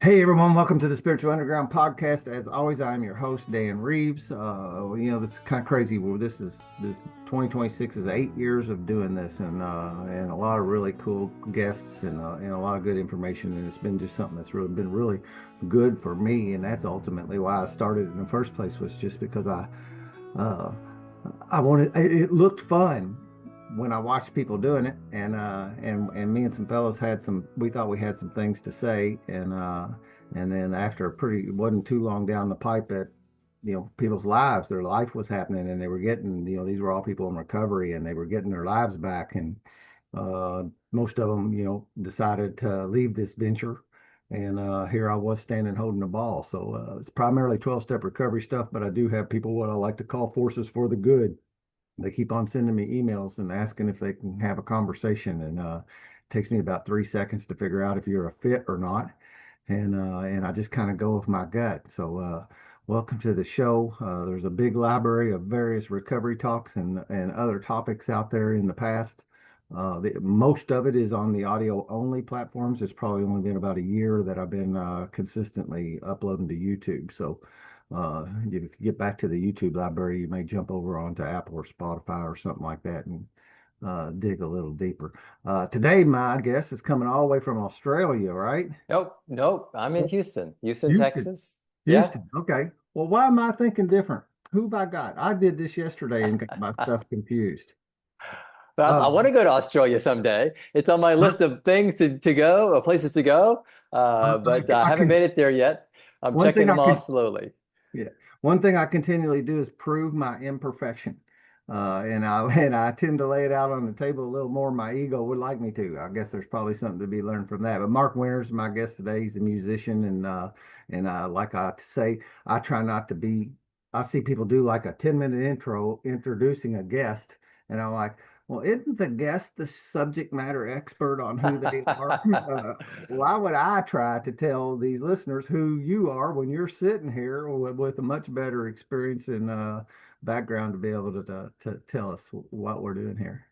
Hey everyone, welcome to the Spiritual Underground podcast. As always, I am your host, Dan Reeves. This is kind of crazy. Well, this 2026 is 8 years of doing this, and a lot of really cool guests and a lot of good information. And it's been just something that's really been really good for me, and that's ultimately why I started in the first place, was just because uh, I wanted. It looked fun when I watched people doing it, and me and some fellows had some. We thought we had some things to say, and then after it wasn't too long down the pipe that people's lives, their life was happening, and they were getting, these were all people in recovery, and they were getting their lives back, and most of them, decided to leave this venture. And here I was standing holding the ball. So it's primarily 12-step recovery stuff, but I do have people what I like to call forces for the good. They keep on sending me emails and asking if they can have a conversation, and it takes me about 3 seconds to figure out if you're a fit or not, and I just kind of go with my gut. So welcome to the show. There's a big library of various recovery talks and other topics out there in the past. Most of it is on the audio only platforms. It's probably only been about a year that I've been consistently uploading to YouTube. So if you get back to the YouTube library, you may jump over onto Apple or Spotify or something like that and dig a little deeper. Today, my guest is coming all the way from Australia, right? Nope, nope. I'm in Houston, Houston. Texas. Yeah. Houston. Okay. Well, why am I thinking different? Who have I got? I did this yesterday and got my stuff confused. But I Uh, want to go to Australia someday. It's on my I, list of things to go, or places to go. I, But I I haven't can. made it there yet. I'm One checking thing I them off can. slowly. Yeah. One thing I continually do is prove my imperfection. And I tend to lay it out on the table a little more than my ego would like me to. I guess there's probably something to be learned from that. But Mark Winters, my guest today, he's a musician, and like I say, I try not to be. I see people do like a 10-minute intro introducing a guest, and I'm like, well, isn't the guest the subject matter expert on who they are? Why would I try to tell these listeners who you are when you're sitting here with a much better experience and background to be able to tell us what we're doing here?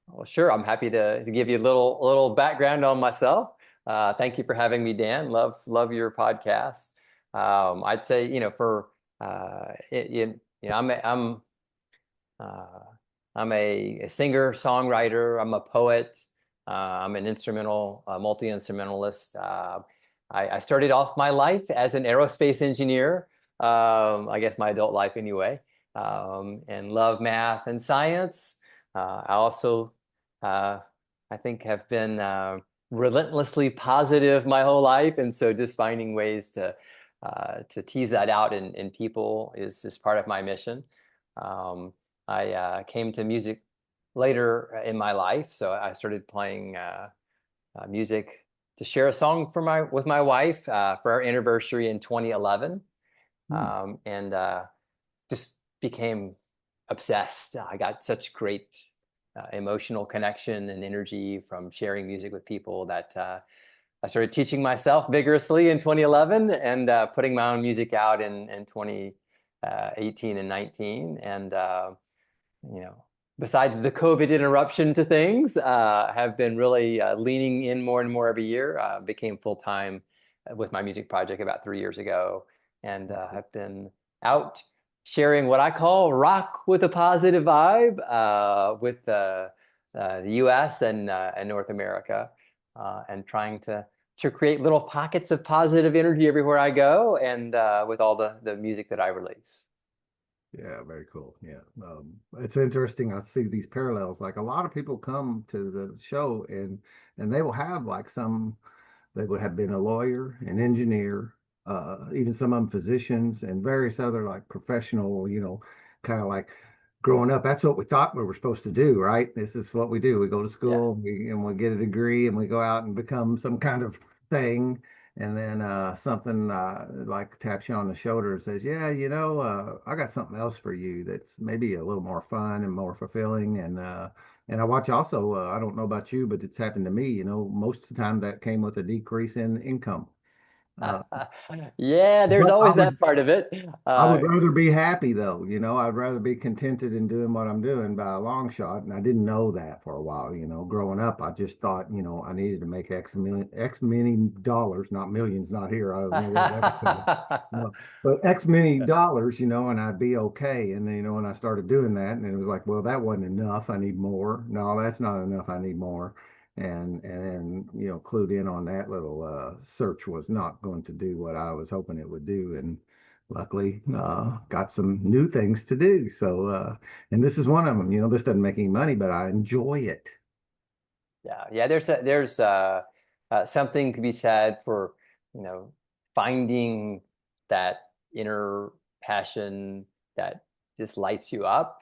Well, sure. I'm happy to give you a little background on myself. Thank you for having me, Dan. Love your podcast. I'd say, for uh, I'm a singer, songwriter. I'm a poet. I'm an multi-instrumentalist. I started off my life as an aerospace engineer, I guess my adult life anyway, and love math and science. I also, uh, I think, have been relentlessly positive my whole life, and so just finding ways to tease that out in people is part of my mission. I came to music later in my life, so I started playing music to share a song with my wife for our anniversary in 2011, Hmm. and just became obsessed. I got such great emotional connection and energy from sharing music with people that I started teaching myself vigorously in 2011 and putting my own music out in 2018 and 19. And you know, besides the COVID interruption to things, have been really leaning in more and more every year. Became full time with my music project about 3 years ago, and have been out sharing what I call rock with a positive vibe with the U.S. and North America, and trying to create little pockets of positive energy everywhere I go, and with all the music that I release. Yeah, very cool. Yeah. It's interesting. I see these parallels. Like a lot of people come to the show and they will have like they would have been a lawyer, an engineer, even some of them physicians and various other like professional, kind of like growing up. That's what we thought we were supposed to do, right? This is what we do. We go to Yeah. school, and we get a degree, and we go out and become some kind of thing. And then something like taps you on the shoulder and says, "Yeah, I got something else for you that's maybe a little more fun and more fulfilling." And I watch also. I don't know about you, but it's happened to me. Most of the time that came with a decrease in income. Yeah, there's But always that part of it. I would Uh, rather be happy though, I'd rather be contented in doing what I'm doing by a long shot. And I didn't know that for a while, growing up, I just thought, I needed to make X many dollars, not millions, not here. I don't know where that was coming. But X many dollars, and I'd be okay. And then, when I started doing that, and it was like, well, that wasn't enough. I need more. No, that's not enough. I need more. And then, clued in on that little search was not going to do what I was hoping it would do. And luckily got some new things to do. So and this is one of them. This doesn't make any money, but I enjoy it. yeah. There's something to be said for finding that inner passion that just lights you up.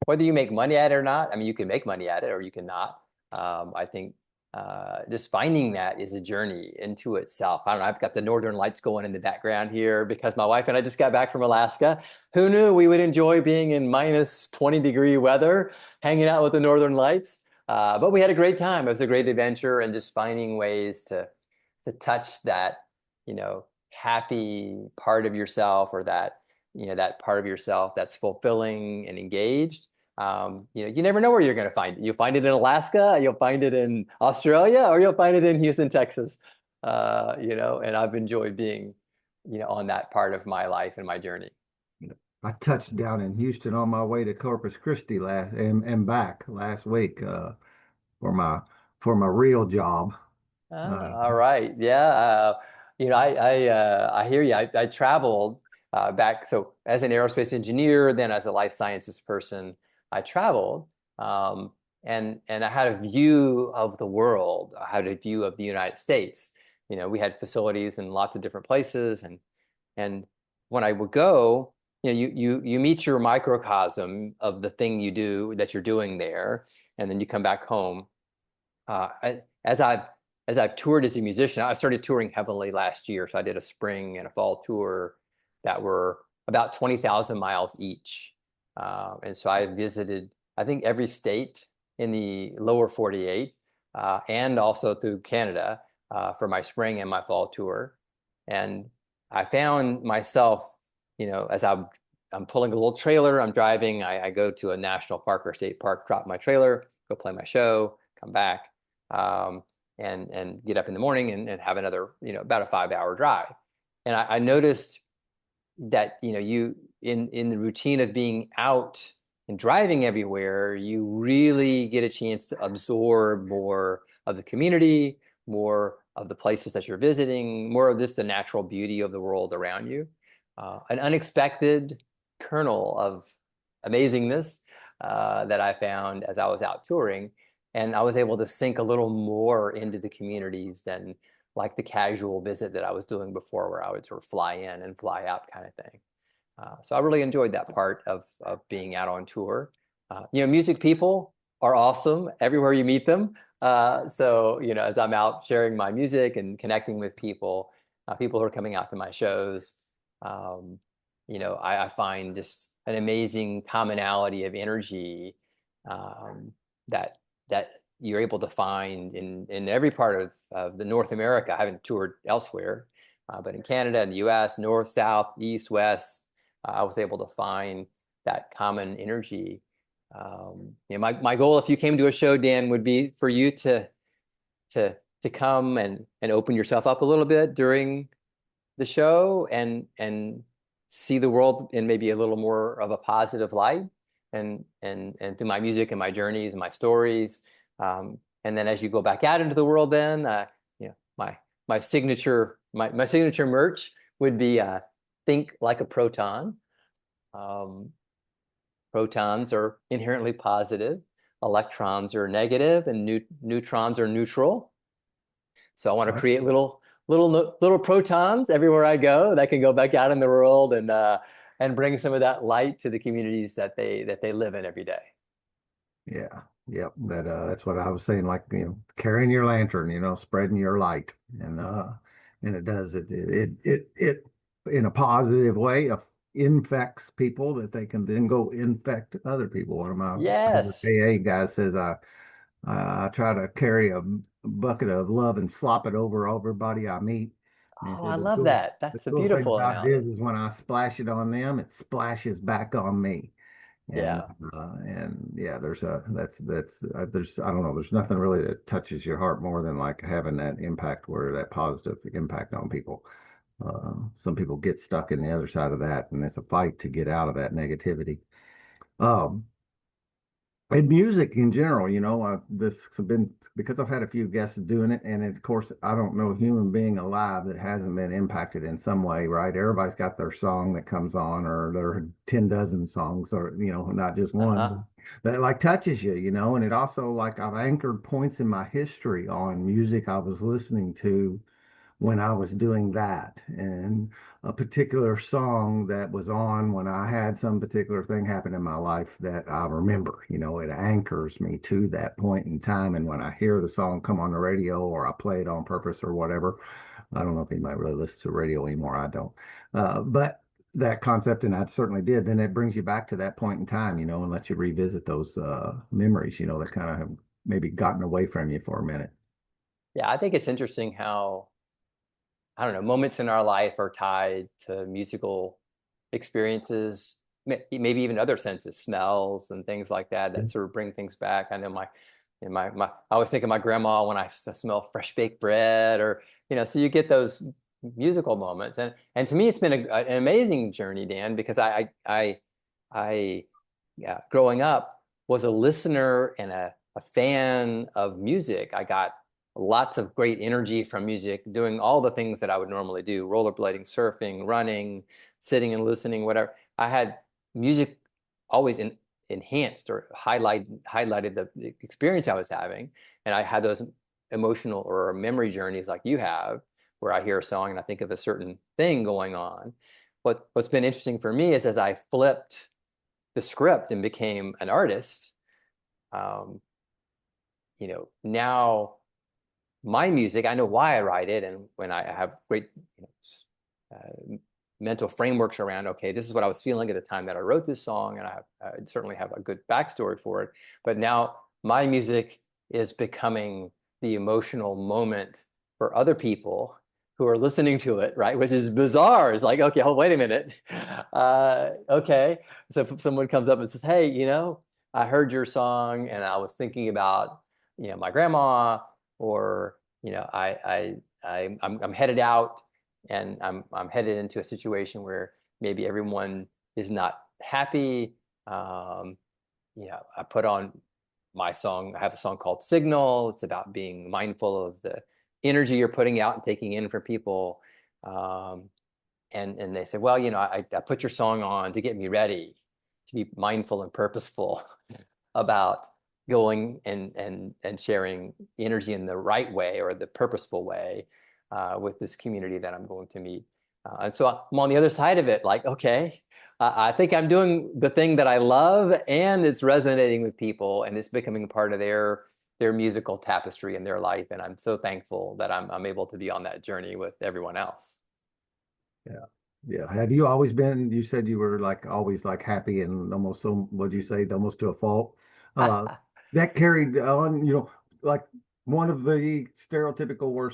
Whether you make money at it or not, I mean, you can make money at it or you cannot. I think just finding that is a journey into itself. I don't know. I've got the Northern Lights going in the background here because my wife and I just got back from Alaska. Who knew we would enjoy being in minus 20-degree weather, hanging out with the Northern Lights? But we had a great time. It was a great adventure, and just finding ways to touch that, happy part of yourself, or that, that part of yourself that's fulfilling and engaged. You never know where you're going to find it. You'll find it in Alaska, you'll find it in Australia, or you'll find it in Houston, Texas. And I've enjoyed being, on that part of my life and my journey. I touched down in Houston on my way to Corpus Christi last and back last week for my real job. All right. Yeah. I hear you. I traveled back. So as an aerospace engineer, then as a life sciences person, I traveled, and I had a view of the world. I had a view of the United States. We had facilities in lots of different places, and when I would go, you meet your microcosm of the thing you do that you're doing there, and then you come back home. Uh, I, as I've toured as a musician, I started touring heavily last year. So I did a spring and a fall tour that were about 20,000 miles each. And so I visited, I think, every state in the lower 48, and also through Canada for my spring and my fall tour. And I found myself, as I'm pulling a little trailer, I'm driving, I go to a national park or state park, drop my trailer, go play my show, come back, and get up in the morning and have another, about a 5-hour drive. And I noticed that, you in the routine of being out and driving everywhere, you really get a chance to absorb more of the community, more of the places that you're visiting, more of just the natural beauty of the world around you. An unexpected kernel of amazingness that I found as I was out touring. And I was able to sink a little more into the communities than like the casual visit that I was doing before, where I would sort of fly in and fly out kind of thing. So I really enjoyed that part of being out on tour. Music people are awesome everywhere you meet them. So, as I'm out sharing my music and connecting with people, people who are coming out to my shows, I find just an amazing commonality of energy that you're able to find in every part of the North America. I haven't toured elsewhere, but in Canada and the US, north, south, east, west, I was able to find that common energy. My goal, if you came to a show, Dan, would be for you to come and open yourself up a little bit during the show and see the world in maybe a little more of a positive light, and through my music and my journeys and my stories. And then as you go back out into the world, then my signature merch would be think like a proton. Protons are inherently positive, electrons are negative, and neutrons are neutral. So I want to create little protons everywhere I go that can go back out in the world and bring some of that light to the communities that they live in every day. Yeah. Yep. That's what I was saying, like, carrying your lantern, spreading your light. And it does it in a positive way infects people that they can then go infect other people. One of my favorite Yes. AA guys says I try to carry a bucket of love and slop it over everybody I meet. And he Oh, said, I love that. the That's a cool thing beautiful about it analogy. is when I splash it on them, it splashes back on me. Yeah. And yeah, there's I don't know, there's nothing really that touches your heart more than like having that impact, where that positive impact on people. Some people get stuck in the other side of that, and it's a fight to get out of that negativity. Um, and music in general, this has been, because I've had a few guests doing it, and of course, I don't know a human being alive that hasn't been impacted in some way, right? Everybody's got their song that comes on, or their 10 dozen songs, or not just Uh-huh. one that like touches you, and it also, like, I've anchored points in my history on music I was listening to when I was doing that, and a particular song that was on when I had some particular thing happen in my life that I remember. It anchors me to that point in time. And when I hear the song come on the radio, or I play it on purpose or whatever, I don't know if anybody really listens to radio anymore. I don't. But that concept, and I certainly did, then it brings you back to that point in time, and lets you revisit those memories, that kind of have maybe gotten away from you for a minute. Yeah, I think it's interesting how, I don't know, moments in our life are tied to musical experiences, maybe even other senses, smells and things like that, that sort of bring things back. I know I always think of my grandma when I smell fresh baked bread, or, so you get those musical moments. And to me, it's been an amazing journey, Dan, because I yeah, growing up was a listener and a fan of music. I got lots of great energy from music, doing all the things that I would normally do: rollerblading, surfing, running, sitting and listening, whatever. I had music always enhanced or highlighted the experience I was having. And I had those emotional or memory journeys like you have, where I hear a song and I think of a certain thing going on. What's been interesting for me is, as I flipped the script and became an artist, um, now my music, I know why I write it, and when I have great, mental frameworks around, okay, this is what I was feeling at the time that I wrote this song, and I certainly have a good backstory for it. But now my music is becoming the emotional moment for other people who are listening to it, right? Which is bizarre. It's like, okay, hold, wait a minute. Okay. So if someone comes up and says, hey, I heard your song and I was thinking about, my grandma, or, I'm headed out, and I'm headed into a situation where maybe everyone is not happy. Um, I put on my song. I have a song called Signal. It's about being mindful of the energy you're putting out and taking in for people. Um, and they say, well, I put your song on to get me ready to be mindful and purposeful about going and sharing energy in the right way, or the purposeful way, with this community that I'm going to meet. And so I'm on the other side of it, like, okay, I think I'm doing the thing that I love, and it's resonating with people, and it's becoming a part of their musical tapestry in their life. And I'm so thankful that I'm able to be on that journey with everyone else. Yeah. Yeah. Have you always been, you said you were like always like happy and almost, so what'd you say, almost to a fault? Uh, that carried on, like one of the stereotypical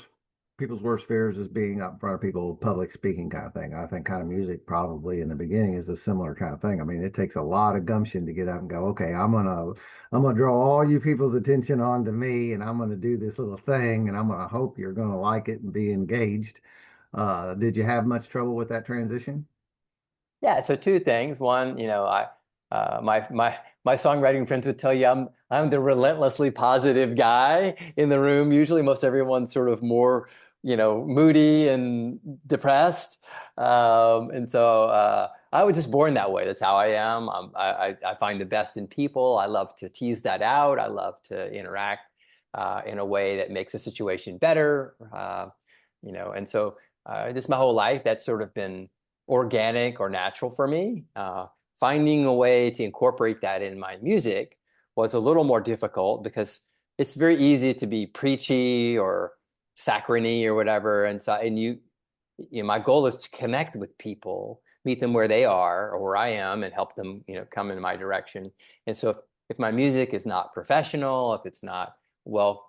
people's worst fears is being up in front of people, public speaking kind of thing. I think kind of music probably in the beginning is a similar kind of thing. I mean, it takes a lot of gumption to get up and go, okay, I'm gonna draw all you people's attention on to me, and I'm gonna do this little thing, and I'm gonna hope you're gonna like it and be engaged. Did you have much trouble with that transition? Yeah, so two things. One, my songwriting friends would tell you I'm the relentlessly positive guy in the room. Usually, most everyone's sort of more, moody and depressed. And so I was just born that way. That's how I am. I find the best in people. I love to tease that out. I love to interact in a way that makes a situation better. And so just my whole life, that's sort of been organic or natural for me. Finding a way to incorporate that in my music was a little more difficult, because it's very easy to be preachy or saccharine or whatever. And so, my goal is to connect with people, meet them where they are or where I am, and help them, come in my direction. And so if my music is not professional, if it's not well,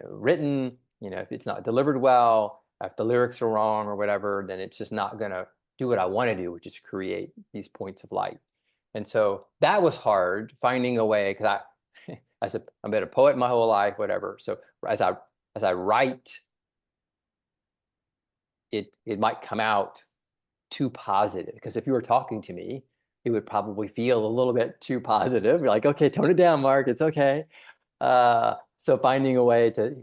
written, If it's not delivered well, if the lyrics are wrong or whatever, then it's just not going to do what I want to do, which is create these points of light. And so that was hard, finding a way, because I've been a poet my whole life, whatever. So as I write, it might come out too positive, because if you were talking to me, it would probably feel a little bit too positive. You're like, okay, tone it down, Mark. It's okay. So finding a way to,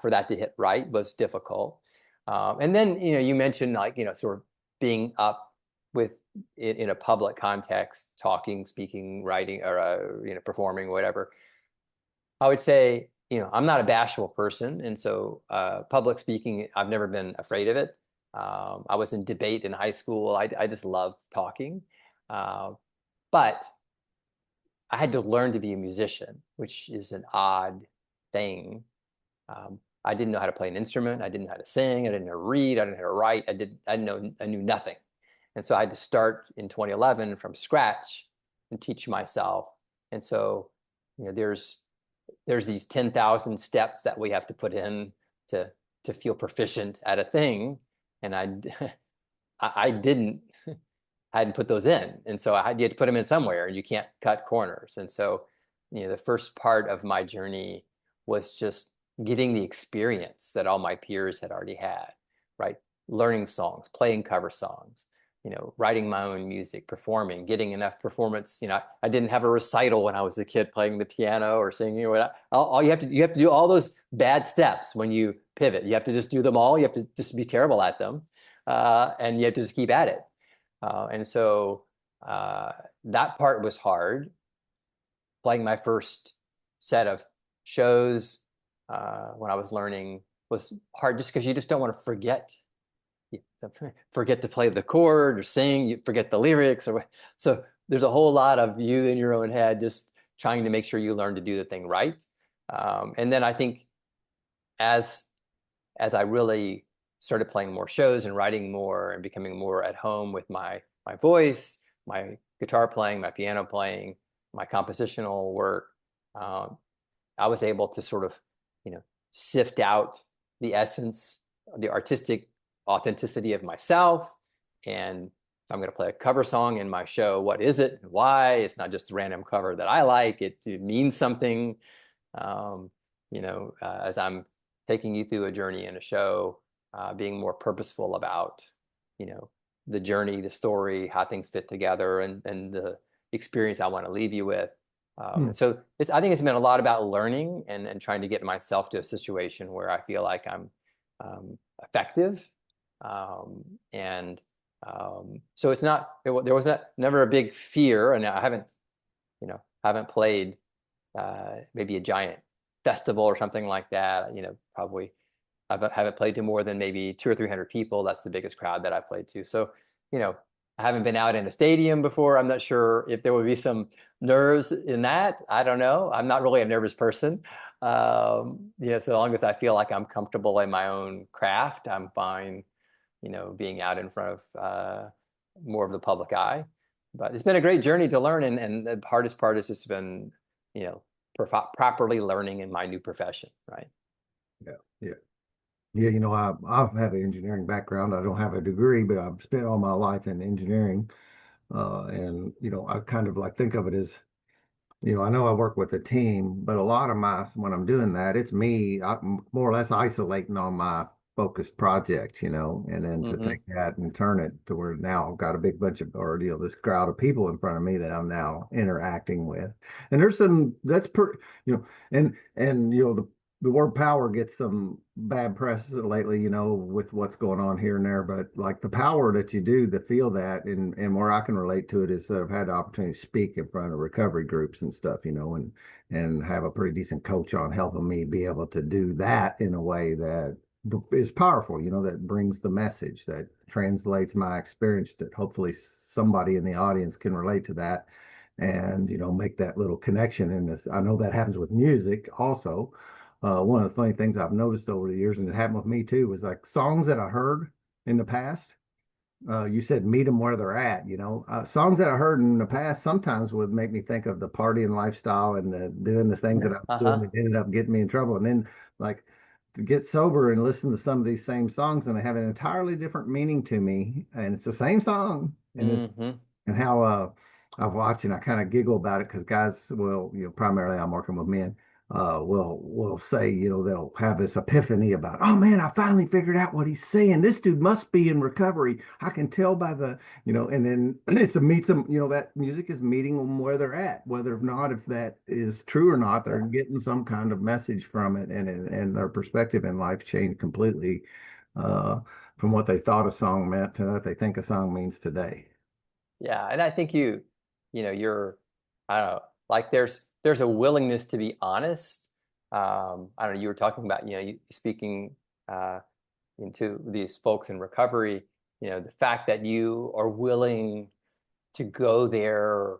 for that to hit right was difficult. And then, you mentioned like, sort of being up with it in a public context, talking, speaking, writing, or, performing, whatever. I would say, I'm not a bashful person. And so public speaking, I've never been afraid of it. I was in debate in high school. I just love talking. But I had to learn to be a musician, which is an odd thing. I didn't know how to play an instrument. I didn't know how to sing. I didn't know how to read. I didn't know how to write. I knew nothing. And so I had to start in 2011 from scratch and teach myself. And so, there's these 10,000 steps that we have to put in to feel proficient at a thing. And I hadn't put those in. And so you had to put them in somewhere, and you can't cut corners. And so, the first part of my journey was just getting the experience that all my peers had already had, right? Learning songs, playing cover songs, writing my own music, performing, getting enough performance. I didn't have a recital when I was a kid playing the piano or singing or whatever. All you have to do all those bad steps when you pivot. You have to just do them all. You have to just be terrible at them. And you have to just keep at it. And so that part was hard. Playing my first set of shows when I was learning was hard, just because you just don't want to forget. You forget to play the chord or sing, you forget the lyrics. So there's a whole lot of you in your own head just trying to make sure you learn to do the thing right. And then I think as I really started playing more shows and writing more and becoming more at home with my voice, my guitar playing, my piano playing, my compositional work, I was able to sort of, sift out the essence, the artistic authenticity of myself. And if I'm going to play a cover song in my show, what is it and why? It's not just a random cover that I like. It means something. As I'm taking you through a journey in a show, being more purposeful about, the journey, the story, how things fit together, and the experience I want to leave you with. And so I think it's been a lot about learning and trying to get myself to a situation where I feel like I'm effective. So it's not, there was never a big fear, and I haven't played maybe a giant festival or something like that. Probably I haven't played to more than maybe 200 or 300 people. That's the biggest crowd that I've played to. So, I haven't been out in a stadium before. I'm not sure if there would be some nerves in that. I don't know. I'm not really a nervous person. So long as I feel like I'm comfortable in my own craft, I'm fine, being out in front of more of the public eye. But it's been a great journey to learn. And the hardest part has just been, properly learning in my new profession, right? Yeah, yeah. Yeah, I have an engineering background. I don't have a degree, but I've spent all my life in engineering. And, I kind of like think of it as, I know I work with a team, but a lot of when I'm doing that, it's me, I'm more or less isolating on my focused project, and then to take that and turn it to where now I've got a big bunch of, or, this crowd of people in front of me that I'm now interacting with. And there's the word power gets some bad press lately, with what's going on here and there. But like the power that you do to feel that, and where I can relate to it is that I've had the opportunity to speak in front of recovery groups and stuff, and have a pretty decent coach on helping me be able to do that in a way that is powerful, that brings the message, that translates my experience, that hopefully somebody in the audience can relate to that and, make that little connection. And this, I know that happens with music also. One of the funny things I've noticed over the years, and it happened with me too, was like songs that I heard in the past. You said meet them where they're at, songs that I heard in the past sometimes would make me think of the partying lifestyle and doing the things that I was doing that ended up getting me in trouble. And then like to get sober and listen to some of these same songs, and they have an entirely different meaning to me. And it's the same song, and it's Hmm. and how I've watched and I kind of giggle about it because guys will, primarily I'm working with men, will say, they'll have this epiphany about, oh man, I finally figured out what he's saying. This dude must be in recovery. I can tell by and then it's a meets them, that music is meeting them where they're at, whether or not if that is true or not, they're Yeah. getting some kind of message from it, and their perspective in life changed completely uh, from what they thought a song meant to what they think a song means today. Yeah. And I think you're, I don't know, like there's a willingness to be honest. I don't know, you were talking about, you speaking uh, into these folks in recovery, the fact that you are willing to go there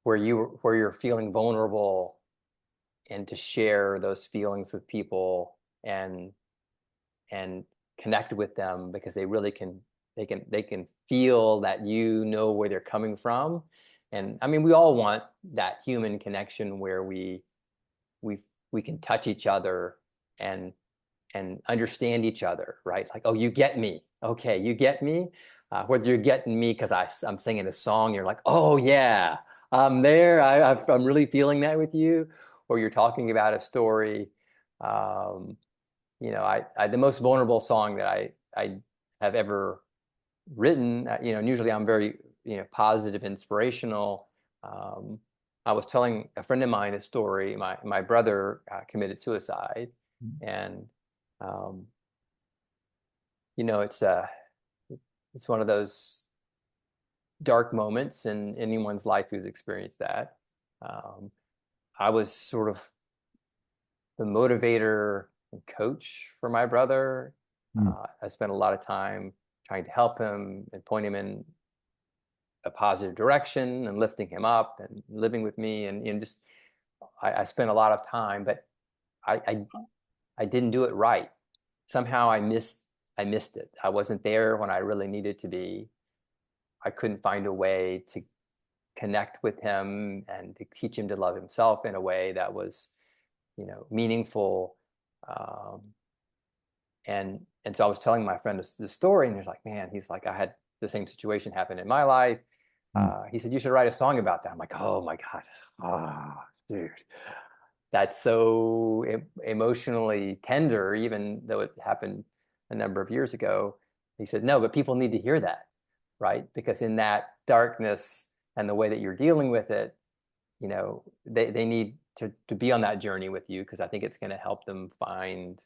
where you're feeling vulnerable and to share those feelings with people and connect with them because they really can they can feel that where they're coming from. And I mean, we all want that human connection where we we can touch each other and understand each other, right? Like, oh, you get me. Okay, you get me. Whether you're getting me because I'm singing a song, you're like, oh yeah, I'm there. I'm really feeling that with you, or you're talking about a story. Um, I the most vulnerable song that I have ever written. And usually I'm very positive, inspirational. Um, I was telling a friend of mine a story. My brother committed suicide, and um, it's it's one of those dark moments in anyone's life who's experienced that. Um, I was sort of the motivator and coach for my brother. Mm. I spent a lot of time trying to help him and point him in a positive direction and lifting him up and living with me. And just I spent a lot of time, but I, I I didn't do it right. Somehow I missed it. I wasn't there when I really needed to be. I couldn't find a way to connect with him and to teach him to love himself in a way that was, meaningful. Um, and so I was telling my friend this story, and he's like, man, he's like, I had the same situation happen in my life. Mm. He said, you should write a song about that. I'm like, oh my God, dude, that's so emotionally tender, even though it happened a number of years ago. He said, no, but people need to hear that, right? Because in that darkness and the way that you're dealing with it, they need to be on that journey with you because I think it's going to help them find,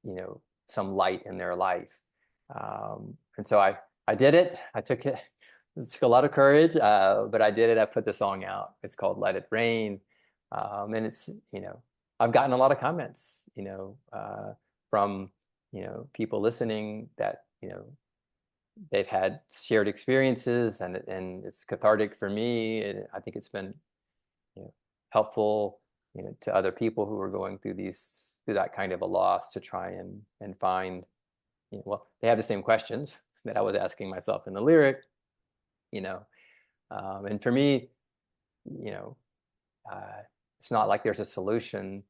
you know, some light in their life. And so I did it. It took a lot of courage, but I did it. I put the song out. It's called Let It Rain. And it's, I've gotten a lot of comments, from, people listening that, they've had shared experiences and it's cathartic for me. I think it's been, helpful, to other people who are going through that kind of a loss to try and find, well, they have the same questions that I was asking myself in the lyric, you know. And for me, you know, uh, it's not like there's a solution.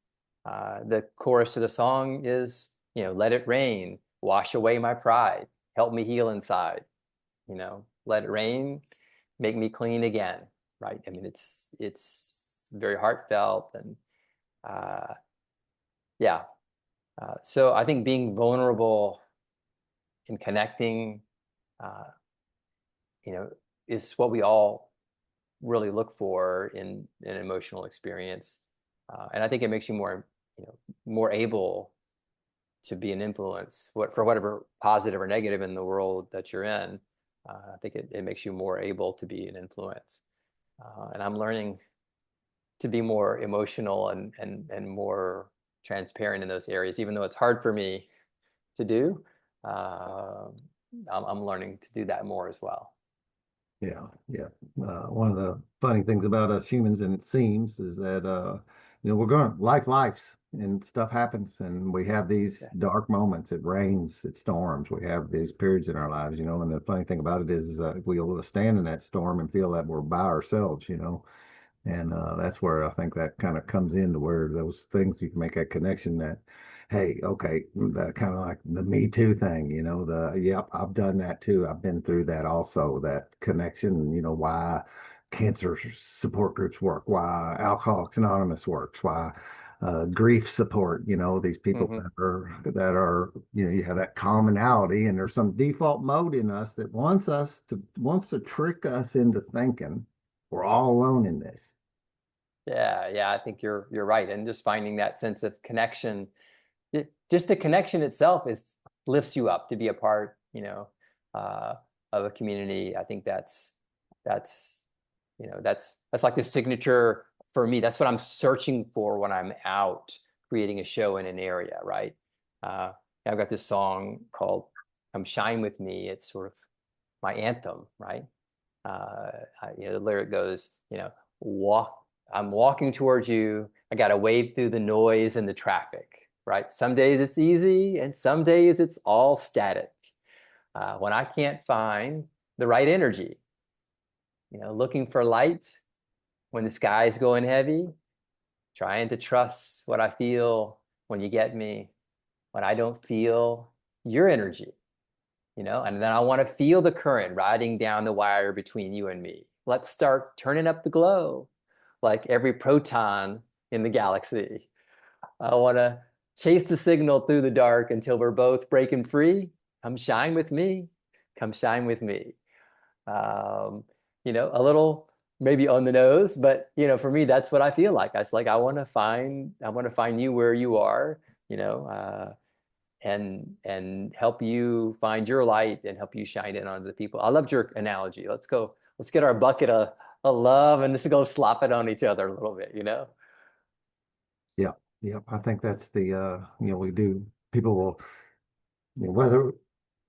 The chorus to the song is, let it rain, wash away my pride, help me heal inside, let it rain, make me clean again, right? I mean, it's very heartfelt and uh, yeah. So I think being vulnerable and connecting, uh, you know, is what we all really look for in an emotional experience. And I think it makes you more able to be an influence for whatever positive or negative in the world that you're in. I think it makes you more able to be an influence. And I'm learning to be more emotional and more transparent in those areas, even though it's hard for me to do. Uh, I'm learning to do that more as well. Yeah, yeah. One of the funny things about us humans, and it seems, is that we're going life, and stuff happens, and we have these Yeah. dark moments. It rains, it storms. We have these periods in our lives, and the funny thing about it is that we'll stand in that storm and feel that we're by ourselves, and that's where I think that kind of comes into where those things you can make that connection that hey, okay, the kind of like the Me Too thing, yep, I've done that too. I've been through that also, that connection, why cancer support groups work, why Alcoholics Anonymous works, why grief support, these people Hmm. that are, you have that commonality, and there's some default mode in us that wants to trick us into thinking we're all alone in this. Yeah, yeah, I think you're right. And just finding that sense of connection, just the connection itself is lifts you up to be a part, uh, of a community. I think that's that's like the signature for me. That's what I'm searching for when I'm out creating a show in an area, right? Uh, I've got this song called "Come Shine with Me." It's sort of my anthem, right? The lyric goes, walk. I'm walking towards you. I got to wade through the noise and the traffic, right? Some days it's easy, and some days it's all static. When I can't find the right energy, looking for light when the sky's going heavy, trying to trust what I feel when you get me, when I don't feel your energy, and then I want to feel the current riding down the wire between you and me. Let's start turning up the glow, like every proton in the galaxy. I want to chase the signal through the dark until we're both breaking free. Come shine with me. Come shine with me. Um, a little maybe on the nose, but for me, that's what I feel like. I was like, I want to find you where you are, you know, uh, and help you find your light and help you shine it onto the people. I loved your analogy. Let's get our bucket of love and just go slop it on each other a little bit. Yeah, yeah. I think that's we do. People will, whether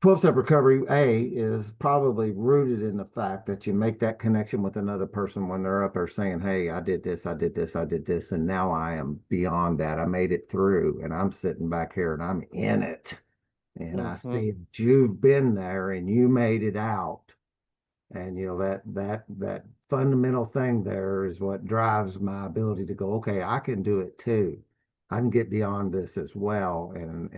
12-step recovery A is probably rooted in the fact that you make that connection with another person when they're up there saying, hey, I did this, I did this, I did this, and now I am beyond that. I made it through, and I'm sitting back here and I'm in it. And I Hmm. see that you've been there and you made it out. And that fundamental thing there is what drives my ability to go, okay, I can do it too. I can get beyond this as well. And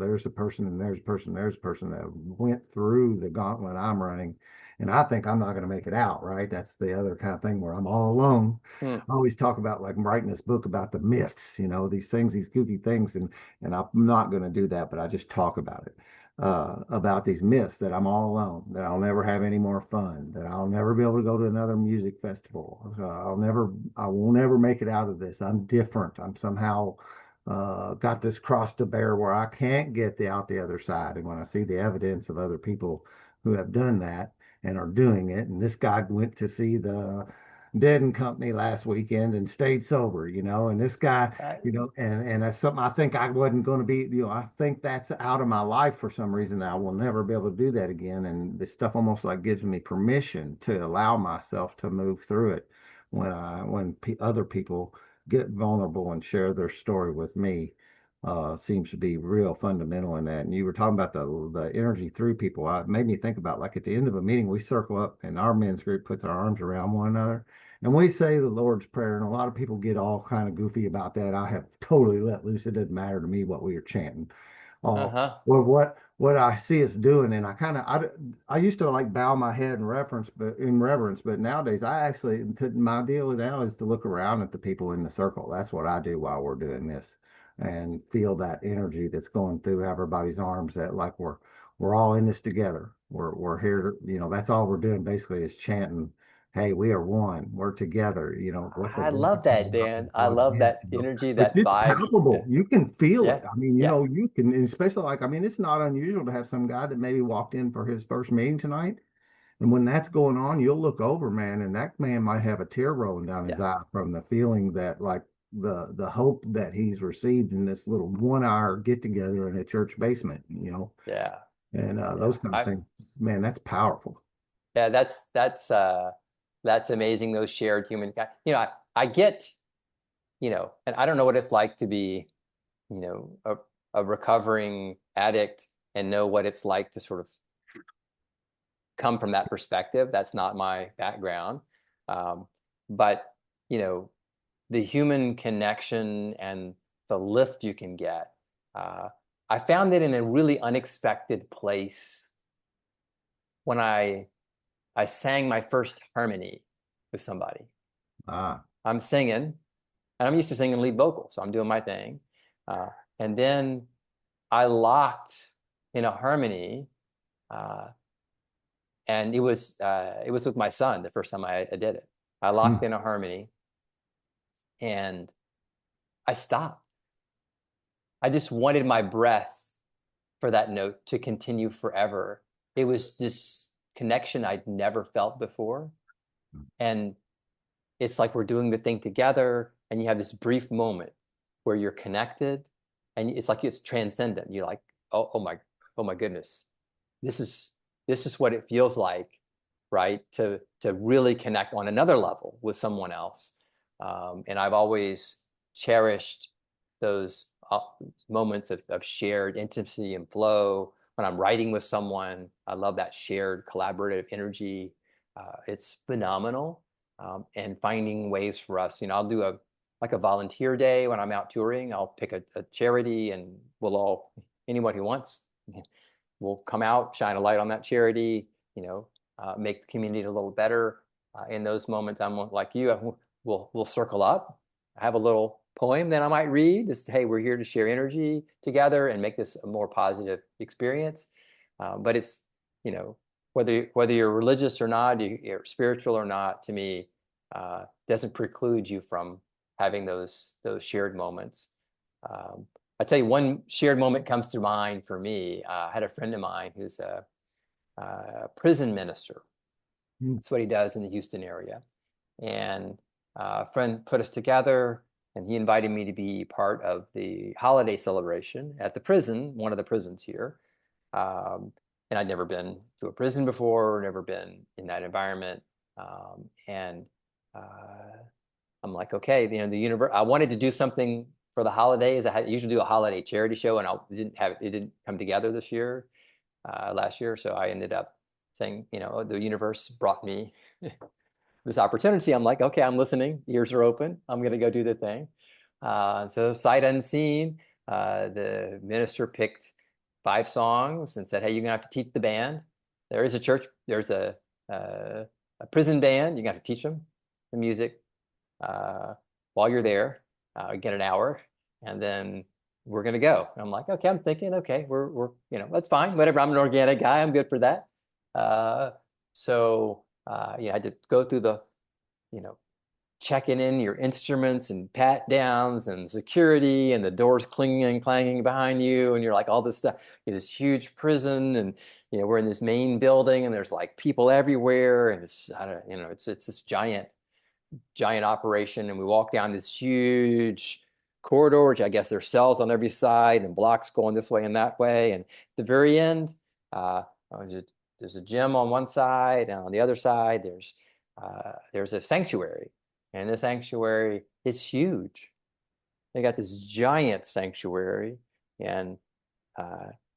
there's a person and there's a person, there's a person that went through the gauntlet I'm running. And I think I'm not going to make it out, right? That's the other kind of thing where I'm all alone. Hmm. I always talk about like writing this book about the myths, these things, these goofy things, and I'm not going to do that, but I just talk about it about these myths that I'm all alone, that I'll never have any more fun, that I'll never be able to go to another music festival. I will never make it out of this. I'm different. I'm somehow got this cross to bear where I can't get out the other side. And when I see the evidence of other people who have done that and are doing it, and this guy went to see the Dead and Company last weekend and stayed sober, and this guy Right. and that's something I think I wasn't going to be, I think that's out of my life for some reason. I will never be able to do that again. And this stuff almost like gives me permission to allow myself to move through it when other people get vulnerable and share their story with me. Seems to be real fundamental in that. And you were talking about the energy through people. It made me think about like at the end of a meeting, we circle up and our men's group puts our arms around one another and we say the Lord's Prayer, and a lot of people get all kind of goofy about that. I have totally let loose. It doesn't matter to me what we are chanting. Uh-huh. Well, what I see us doing, and I used to like bow my head in reverence, but nowadays I actually my deal now is to look around at the people in the circle. That's what I do while we're doing this, and feel that energy that's going through everybody's arms. That like we're all in this together. We're here. That's all we're doing basically is chanting, hey, we are one. We're together. What the I word love that, Dan. I was love meant, that energy, but that it's vibe. palpable. Yeah. You can feel Yeah. it. I mean, Yeah. you can, and especially like, I mean, it's not unusual to have some guy that maybe walked in for his first meeting tonight. And when that's going on, you'll look over, man, and that man might have a tear rolling down his Yeah. eye from the feeling that like the hope that he's received in this little 1 hour get together in a church basement, Yeah. and Yeah. those kind of things, man, that's powerful. Yeah, that's amazing, those shared human I get, and I don't know what it's like to be, a recovering addict and know what it's like to sort of come from that perspective. That's not my background. Um, but, you know, the human connection and the lift you can get uh, I found it in a really unexpected place when I sang my first harmony with somebody. Ah. I'm singing, and I'm used to singing lead vocals, so I'm doing my thing. And then I locked in a harmony, uh, and it was with my son the first time I did it. I locked Mm. in a harmony, and I stopped. I just wanted my breath for that note to continue forever. It was this connection I'd never felt before, and it's like we're doing the thing together, and you have this brief moment where you're connected, and it's like it's transcendent. You're like, oh my goodness, this is this is what it feels like, right? To really connect on another level with someone else. And I've always cherished those moments of shared intimacy and flow. When I'm writing with someone, I love that shared collaborative energy. It's phenomenal. And finding ways for us, I'll do a volunteer day when I'm out touring. I'll pick a charity, and anyone who wants will come out, shine a light on that charity, make the community a little better. In those moments, I'm like you, we'll circle up. I have a little poem that I might read. Just, hey, we're here to share energy together and make this a more positive experience. But it's, whether you're religious or not, you're spiritual or not, to me, doesn't preclude you from having those shared moments. I tell you, one shared moment comes to mind for me. I had a friend of mine who's a prison minister. Mm. That's what he does in the Houston area. And a friend put us together, and he invited me to be part of the holiday celebration at the prison, one of the prisons here. And I'd never been to a prison before, never been in that environment. And I'm like, okay, I wanted to do something for the holidays. I usually do a holiday charity show, and it didn't come together this year, last year. So I ended up saying, the universe brought me this opportunity. I'm like, okay, I'm listening. Ears are open. I'm going to go do the thing. So sight unseen, the minister picked 5 songs and said, hey, you're going to have to teach the band. There is a church. There's a prison band. You're going to have to teach them the music while you're there. Get an hour, and then we're going to go. And I'm like, okay, I'm thinking, okay, we're that's fine. Whatever. I'm an organic guy. I'm good for that. So I had to go through the, checking in your instruments and pat downs and security and the doors clinging and clanging behind you. And you're like, all this stuff, this huge prison. And, we're in this main building, and there's like people everywhere. And it's, I don't, it's this giant operation. And we walk down this huge corridor, which I guess there's cells on every side and blocks going this way and that way. And at the very end, there's a gym on one side, and on the other side, there's a sanctuary. And the sanctuary is huge. They got this giant sanctuary, and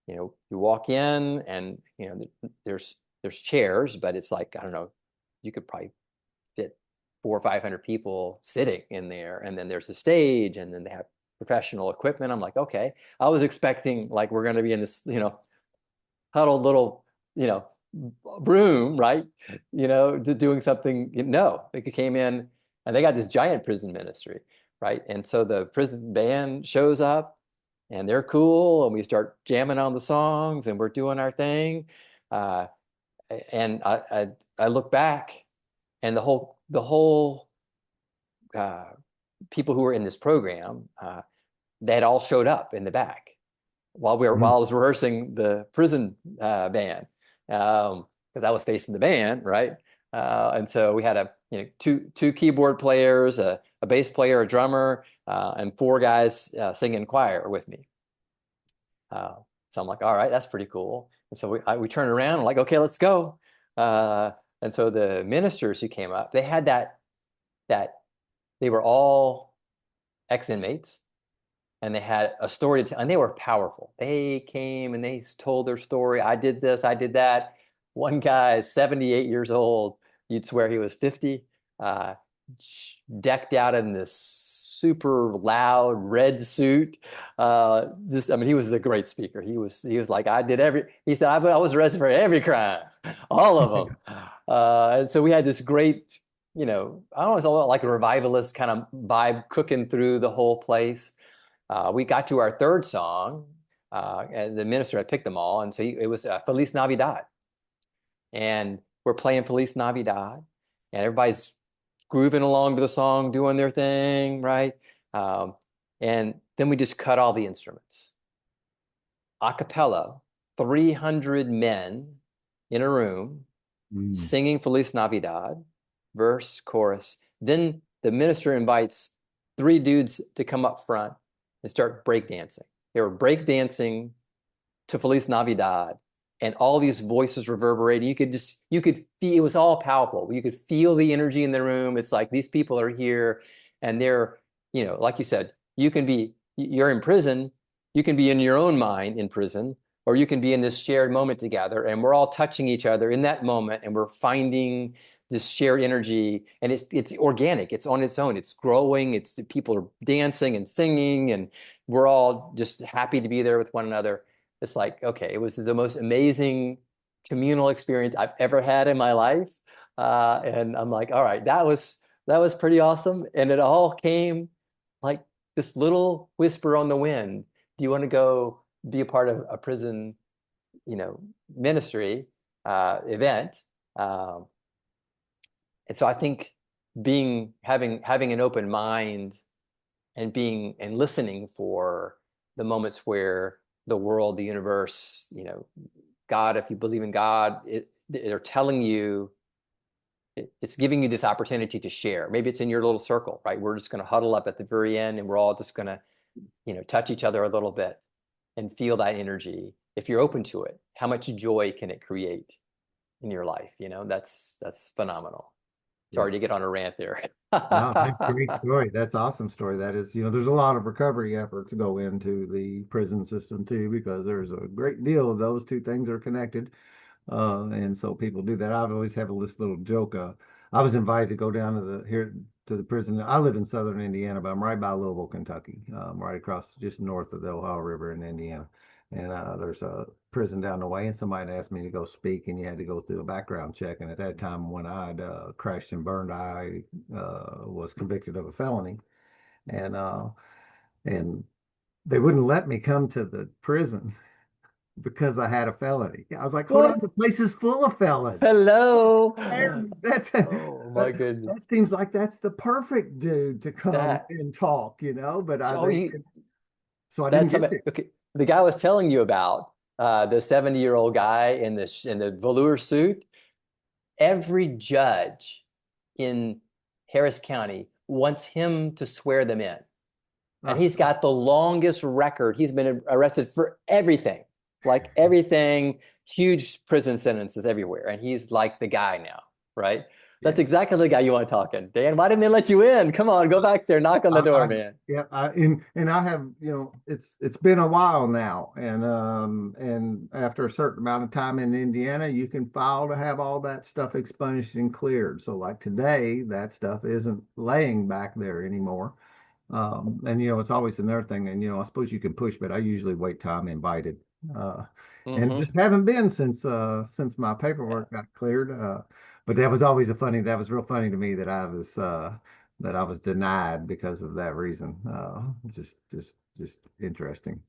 you walk in, and there's chairs, but it's like, I don't know, you could probably fit 400 or 500 people sitting in there, and then there's a stage, and then they have professional equipment. I'm like, okay, I was expecting like we're going to be in this huddled little room, right? Doing something. No, they came in, and they got this giant prison ministry, right? And so the prison band shows up, and they're cool, and we start jamming on the songs, and we're doing our thing. And I look back, and the whole people who were in this program, they had all showed up in the back while I was rehearsing the prison band, because I was facing the band, right? And so we had two keyboard players, a bass player, a drummer, and 4 guys singing choir with me. So I'm like, all right, that's pretty cool. And so we turn around and like, okay, let's go. And so the ministers who came up, they had that they were all ex-inmates, and they had a story to tell, and they were powerful. They came and they told their story. I did this, I did that. One guy is 78 years old. You'd swear he was 50, decked out in this super loud red suit. I mean, he was a great speaker. He was like, he said, I was arrested for every crime, all of them. And so we had this great, I don't know, like a revivalist kind of vibe cooking through the whole place. We got to our third song, and the minister had picked them all. And so it was Feliz Navidad. And we're playing Feliz Navidad, and everybody's grooving along to the song, doing their thing, right? And then we just cut all the instruments. A cappella, 300 men in a room singing Feliz Navidad, verse, chorus. Then the minister invites 3 dudes to come up front and start breakdancing. They were breakdancing to Feliz Navidad, and all these voices reverberating. You could feel, it was all palpable. You could feel the energy in the room. It's like these people are here, and they're, like you said, you're in prison, you can be in your own mind in prison, or you can be in this shared moment together, and we're all touching each other in that moment, and we're finding this shared energy, and it's organic, it's on its own, it's growing, it's people are dancing and singing, and we're all just happy to be there with one another. It's like, okay, it was the most amazing communal experience I've ever had in my life. And I'm like, all right, that was pretty awesome. And it all came like this little whisper on the wind. Do you want to go be a part of a prison, ministry event? And so I think having an open mind and listening for the moments where the world, the universe, God, if you believe in God, they're telling you, it's giving you this opportunity to share. Maybe it's in your little circle, right? We're just going to huddle up at the very end, and we're all just going to, touch each other a little bit and feel that energy. If you're open to it, how much joy can it create in your life? That's phenomenal. Sorry to get on a rant there. No, that's a great story. That's awesome story. That is, there's a lot of recovery efforts go into the prison system too, because there's a great deal of those two things are connected. And so people do that. I've always have this little joke. I was invited to go down to the prison. I live in southern Indiana, but I'm right by Louisville, Kentucky, right across just north of the Ohio River in Indiana. And there's a prison down the way, and somebody asked me to go speak, and you had to go through a background check. And at that time, when I'd crashed and burned, I was convicted of a felony, and and they wouldn't let me come to the prison because I had a felony. I was like, hold on, What? the place is full of felons. Hello. That's Oh my goodness. that seems like that's the perfect dude to come That and talk, but so you so I didn't that's get something. there. Okay, the guy I was telling you about, the 70-year-old guy in the velour suit. Every judge in Harris County wants him to swear them in. And he's got the longest record. He's been arrested for everything, like everything, huge prison sentences everywhere. And he's like the guy now, right? That's Yeah. exactly the guy you want talking. Dan, why didn't they let you in? Come on, go back there, knock on the door, man. Yeah, and I have, it's been a while now, and after a certain amount of time in Indiana, you can file to have all that stuff expunged and cleared. So like today, that stuff isn't laying back there anymore. And it's always another thing, and I suppose you can push, but I usually wait till I'm invited. Uh, and Mm-hmm. just haven't been since my Yeah. paperwork got cleared. But that was always that was real funny to me that I was denied because of that reason. Just interesting.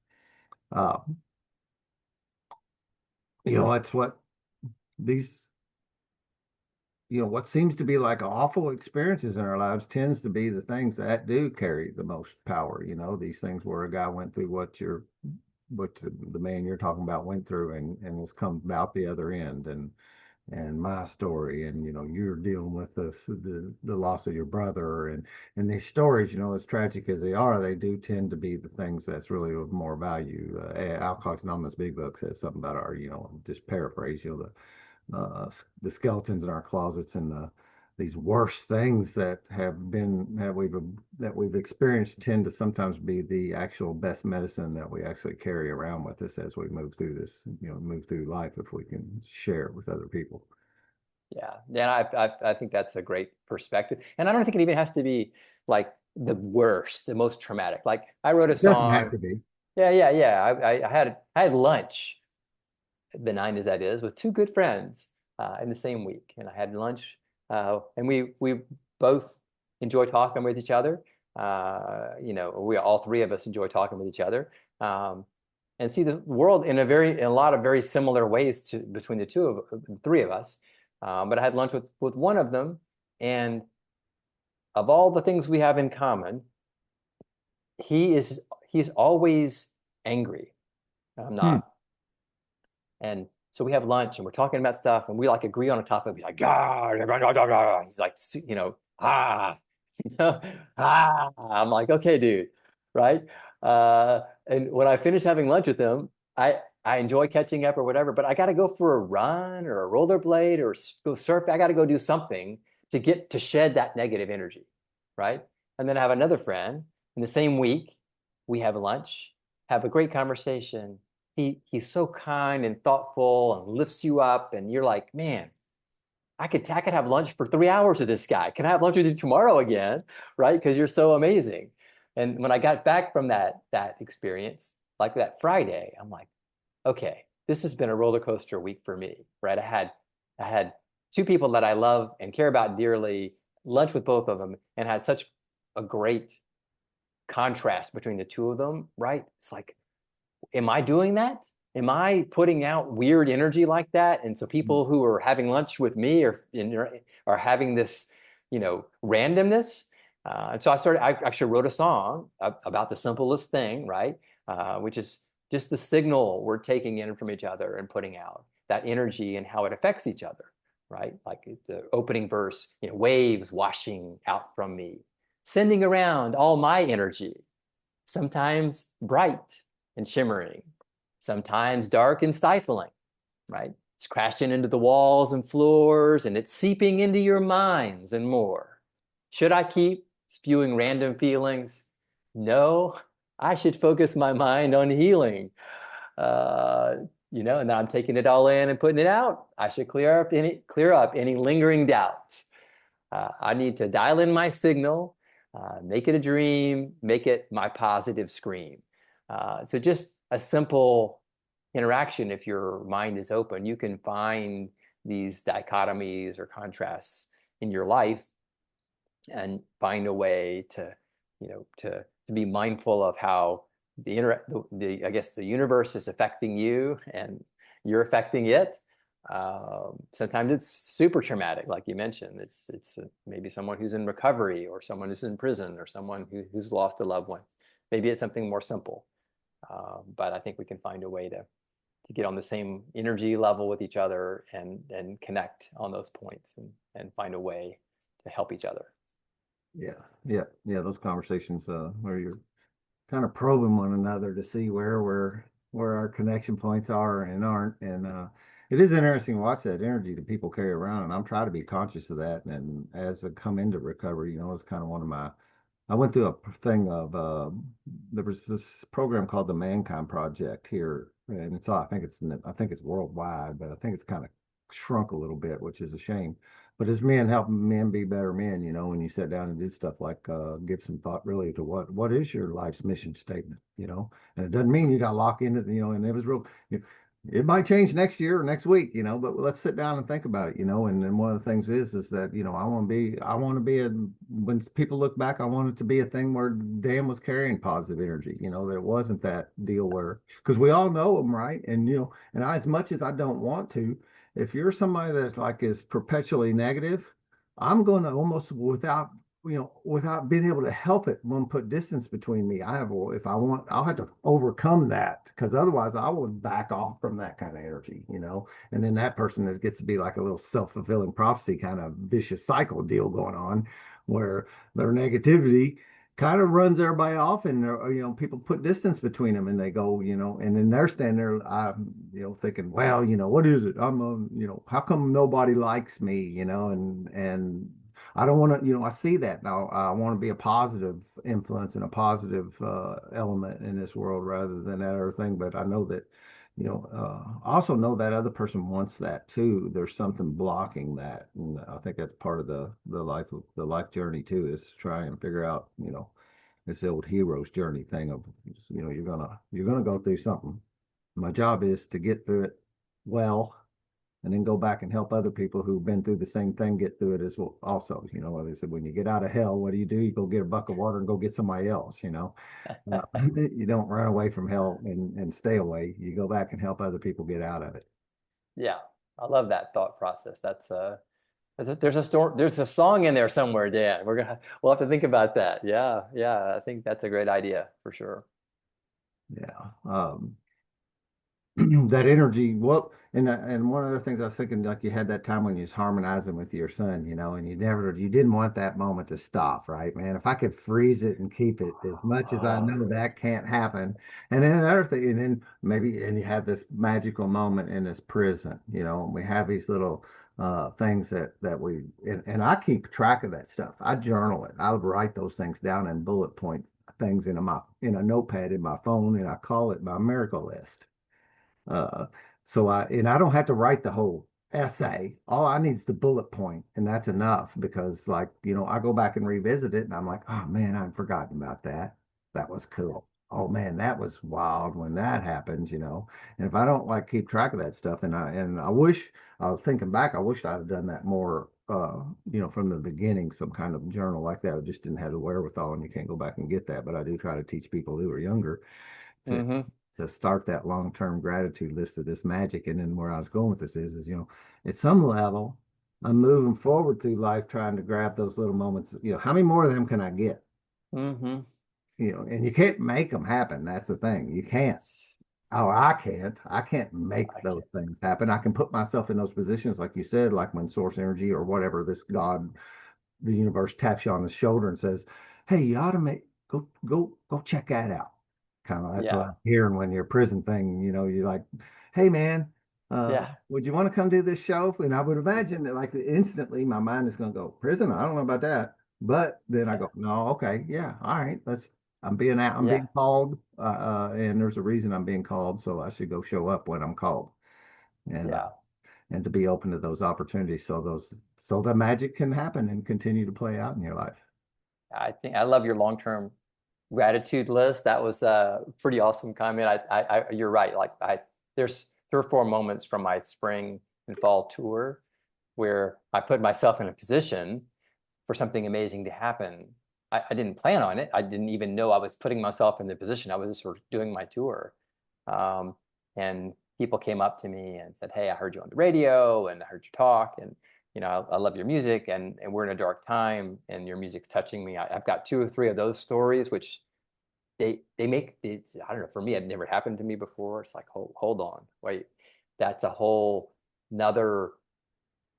Uh, it's what these, what seems to be like awful experiences in our lives tends to be the things that do carry the most power. These things where a guy went through what the man you're talking about went through and has come out the other end, and my story, and you're dealing with the loss of your brother, and these stories, as tragic as they are, they do tend to be the things that's really of more value. Alcoholics Anonymous Big Book says something about our, just paraphrase, the skeletons in our closets, and these worst things that we've experienced tend to sometimes be the actual best medicine that we actually carry around with us as we move through this, move through life, if we can share it with other people. Yeah. Yeah. I think that's a great perspective. And I don't think it even has to be like the worst, the most traumatic. Like I wrote a It doesn't have song. to be. Yeah. Yeah. Yeah. I had lunch, benign as that is, with two good friends in the same week. And I had lunch and we both enjoy talking with each other. We all three of us enjoy talking with each other. And see the world in a lot of very similar ways to between the three of us. But I had lunch with one of them, and of all the things we have in common, he's always angry. I'm Hmm. not. And so we have lunch and we're talking about stuff and we like agree on a topic. He's like, "Ah," he's like, ah, ah. I'm like, okay, dude, right? And when I finish having lunch with him, I enjoy catching up or whatever, but I got to go for a run or a rollerblade or go surf. I got to go do something to shed that negative energy, right? And then I have another friend in the same week. We have lunch, have a great conversation. He's so kind and thoughtful and lifts you up, and you're like, man, I could have lunch for 3 hours with this guy. Can I have lunch with you tomorrow again? Right? Because you're so amazing. And when I got back from that experience, like that Friday, I'm like, okay, this has been a roller coaster week for me, right? I had two people that I love and care about dearly, lunch with both of them, and had such a great contrast between the two of them, right? It's like, am I doing that? Am I putting out weird energy like that? And so people who are having lunch with me are having this, randomness. And so I actually wrote a song about the simplest thing, right? Which is just the signal we're taking in from each other and putting out that energy and how it affects each other, right? Like the opening verse, waves washing out from me, sending around all my energy, sometimes bright and shimmering, sometimes dark and stifling, right? It's crashing into the walls and floors, and it's seeping into your minds and more. Should I keep spewing random feelings? No, I should focus my mind on healing. Uh, and now I'm taking it all in and putting it out. I should clear up any lingering doubt. I need to dial in my signal, make it a dream, make it my positive scream. So just a simple interaction. If your mind is open, you can find these dichotomies or contrasts in your life and find a way to be mindful of how I guess the universe is affecting you and you're affecting it. Sometimes it's super traumatic, like you mentioned. It's maybe someone who's in recovery or someone who's in prison or someone who's lost a loved one. Maybe it's something more simple. But I think we can find a way to get on the same energy level with each other and connect on those points and find a way to help each other. Yeah, yeah. Those conversations where you're kind of probing one another to see where our connection points are and aren't. And it is interesting to watch that energy that people carry around. And I'm trying to be conscious of that. And as I come into recovery, it's kind of one of my. I went through a thing of there was this program called the Mankind Project here, and I think it's worldwide, but I think it's kind of shrunk a little bit, which is a shame. But as men helping men be better men, when you sit down and do stuff like give some thought really to what is your life's mission statement, and it doesn't mean you got to lock into and it was real. It might change next year or next week, but let's sit down and think about it, and then one of the things is that, I want to be when people look back, I want it to be a thing where Dan was carrying positive energy, that it wasn't that deal where, because we all know them, right? And, and as much as I don't want to, if you're somebody that's like is perpetually negative, I'm going to almost without being able to help it, when put distance between me. If I want, I'll have to overcome that, because otherwise I would back off from that kind of energy, and then that person that gets to be like a little self-fulfilling prophecy kind of vicious cycle deal going on, where their negativity kind of runs everybody off, and people put distance between them, and they go, and then they're standing there, thinking, well, what is it? How come nobody likes me, and I don't want to, I see that now. I want to be a positive influence and a positive element in this world rather than that other thing. But I know that, also know that other person wants that too. There's something blocking that, and I think that's part of the life journey too, is to try and figure out, it's the old hero's journey thing of, you're gonna go through something. My job is to get through it well, and then go back and help other people who've been through the same thing get through it as well. Also, they said, when you get out of hell, what do? You go get a bucket of water and go get somebody else. You don't run away from hell and stay away. You go back and help other people get out of it. Yeah, I love that thought process. That's there's a song in there somewhere, Dan. We'll have to think about that. Yeah, yeah, I think that's a great idea for sure. Yeah. That energy. Well, and one of the things I was thinking, like, you had that time when you was harmonizing with your son, and you didn't want that moment to stop, right, man? If I could freeze it and keep it, as much as I Oh, know that can't happen. And then another thing, and then maybe, and you have this magical moment in this prison, and we have these little things that we, and I keep track of that stuff. I journal it. I write those things down in bullet point things in a notepad in my phone, and I call it my miracle list. Uh, and I don't have to write the whole essay. All I need is the bullet point, and that's enough because, like, I go back and revisit it, and I'm like, oh man, I've forgotten about that. That was cool. Oh man, that was wild when that happened. And if I don't, like, keep track of that stuff, and I wish, I was thinking back, I wish I'd have done that more, from the beginning, some kind of journal like that. I just didn't have the wherewithal, and you can't go back and get that. But I do try to teach people who are younger to mm-hmm, to start that long-term gratitude list of this magic. And then where I was going with this is, at some level, I'm moving forward through life trying to grab those little moments. How many more of them can I get? mm-hmm. And you can't make them happen. That's the thing. You can't. Oh, I can't. I can't make I those can, things happen. I can put myself in those positions, like you said, like when source energy or whatever, this God, the universe, taps you on the shoulder and says, "Hey, you ought to go check that out." Kind of, that's what yeah, I'm hearing when your prison thing. You're like, "Hey, man, yeah, would you want to come do this show?" And I would imagine that, like, instantly my mind is going to go, "Prison? I don't know about that." But then I yeah, go, "No, okay, yeah, all right. Let's. I'm being out. I'm yeah, being called, and there's a reason I'm being called, so I should go show up when I'm called." And yeah. and to be open to those opportunities, so the magic can happen and continue to play out in your life. I think I love your long-term gratitude list. That was a pretty awesome comment. You're right. There's 3 or 4 moments from my spring and fall tour where I put myself in a position for something amazing to happen. I didn't plan on it. I didn't even know I was putting myself in the position. I was just sort of doing my tour. Um, and people came up to me and said, "Hey, I heard you on the radio and I heard you talk and I love your music and we're in a dark time and your music's touching me." I've got 2 or 3 of those stories, which they make it. I don't know. For me, it never happened to me before. It's like, hold on, wait, that's a whole another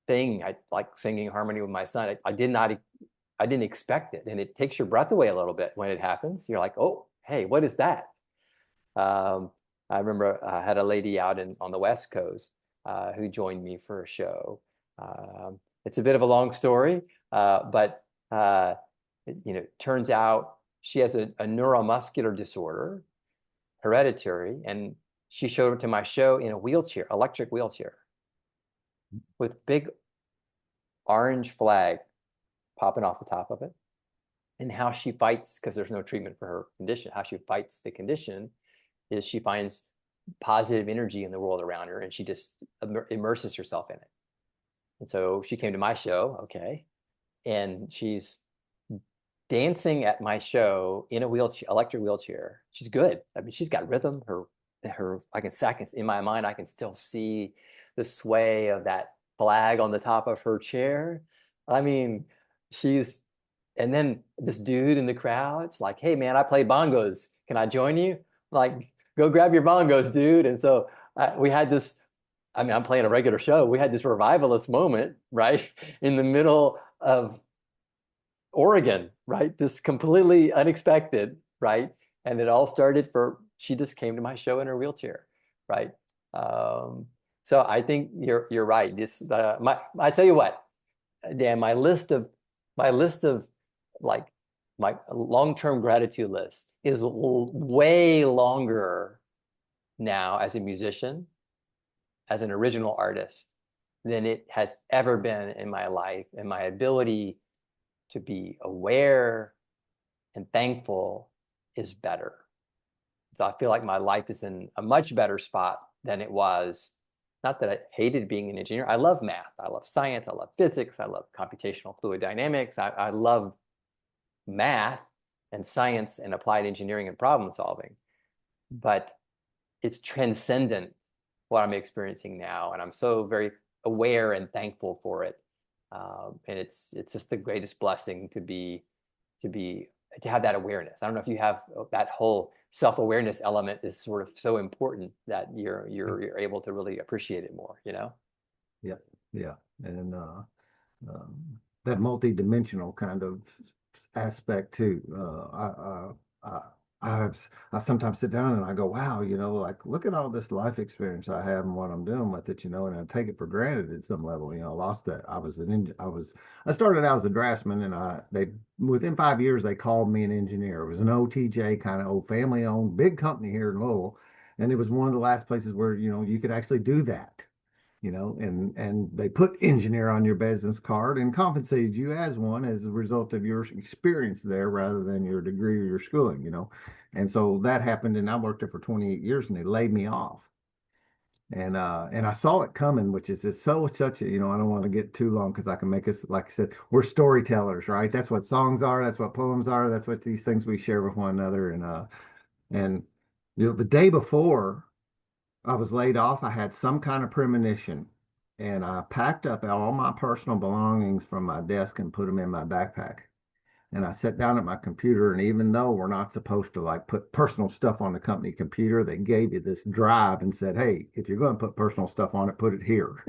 thing. I like singing harmony with my son. I didn't expect it, and it takes your breath away a little bit when it happens. You're like, oh, hey, what is that? Um, I remember I had a lady out on the West Coast who joined me for a show. It's a bit of a long story, but turns out she has a neuromuscular disorder, hereditary, and she showed up to my show in a wheelchair, electric wheelchair, with big orange flag popping off the top of it. And how she fights, because there's no treatment for her condition, how she fights the condition is she finds positive energy in the world around her and she just immerses herself in it. And so she came to my show, okay, and she's dancing at my show in a wheelchair, electric wheelchair. She's good. I mean, she's got rhythm. I can seconds in my mind, I can still see the sway of that flag on the top of her chair. I mean, she's, and then this dude in the crowd, it's like, "Hey man, I play bongos. Can I join you?" Like, go grab your bongos, dude. And so we had this, I mean, I'm playing a regular show. We had this revivalist moment, right? In the middle of Oregon, right? Just completely unexpected, right? And it all started she just came to my show in her wheelchair, right? Um, so I think you're right. I tell you what, Dan, my list of like my long-term gratitude list is way longer now as a musician, as an original artist, than it has ever been in my life. And my ability to be aware and thankful is better. So I feel like my life is in a much better spot than it was. Not that I hated being an engineer. I love math. I love science. I love physics. I love computational fluid dynamics. I love math and science and applied engineering and problem solving. But it's transcendent what I'm experiencing now. And I'm so very aware and thankful for it. And it's just the greatest blessing to have that awareness. I don't know if you have that whole self-awareness element is sort of so important that you're able to really appreciate it more, you know? Yeah, yeah. And that multi-dimensional kind of aspect too. I sometimes sit down and I go, wow, like look at all this life experience I have and what I'm doing with it, and I take it for granted at some level. I lost that. I started out as a draftsman, and they within 5 years they called me an engineer. It was an OTJ kind of old family owned big company here in Louisville, and it was one of the last places where you could actually do that. And they put engineer on your business card and compensated you as one as a result of your experience there rather than your degree or your schooling. And so that happened, and I worked there for 28 years, and they laid me off. And I saw it coming, which is it's such a, I don't want to get too long because I can make us, like I said, we're storytellers, right? That's what songs are, that's what poems are, that's what these things we share with one another. And the day before I was laid off, I had some kind of premonition, and I packed up all my personal belongings from my desk and put them in my backpack. And I sat down at my computer, and even though we're not supposed to like put personal stuff on the company computer, they gave you this drive and said, "Hey, if you're going to put personal stuff on it, put it here."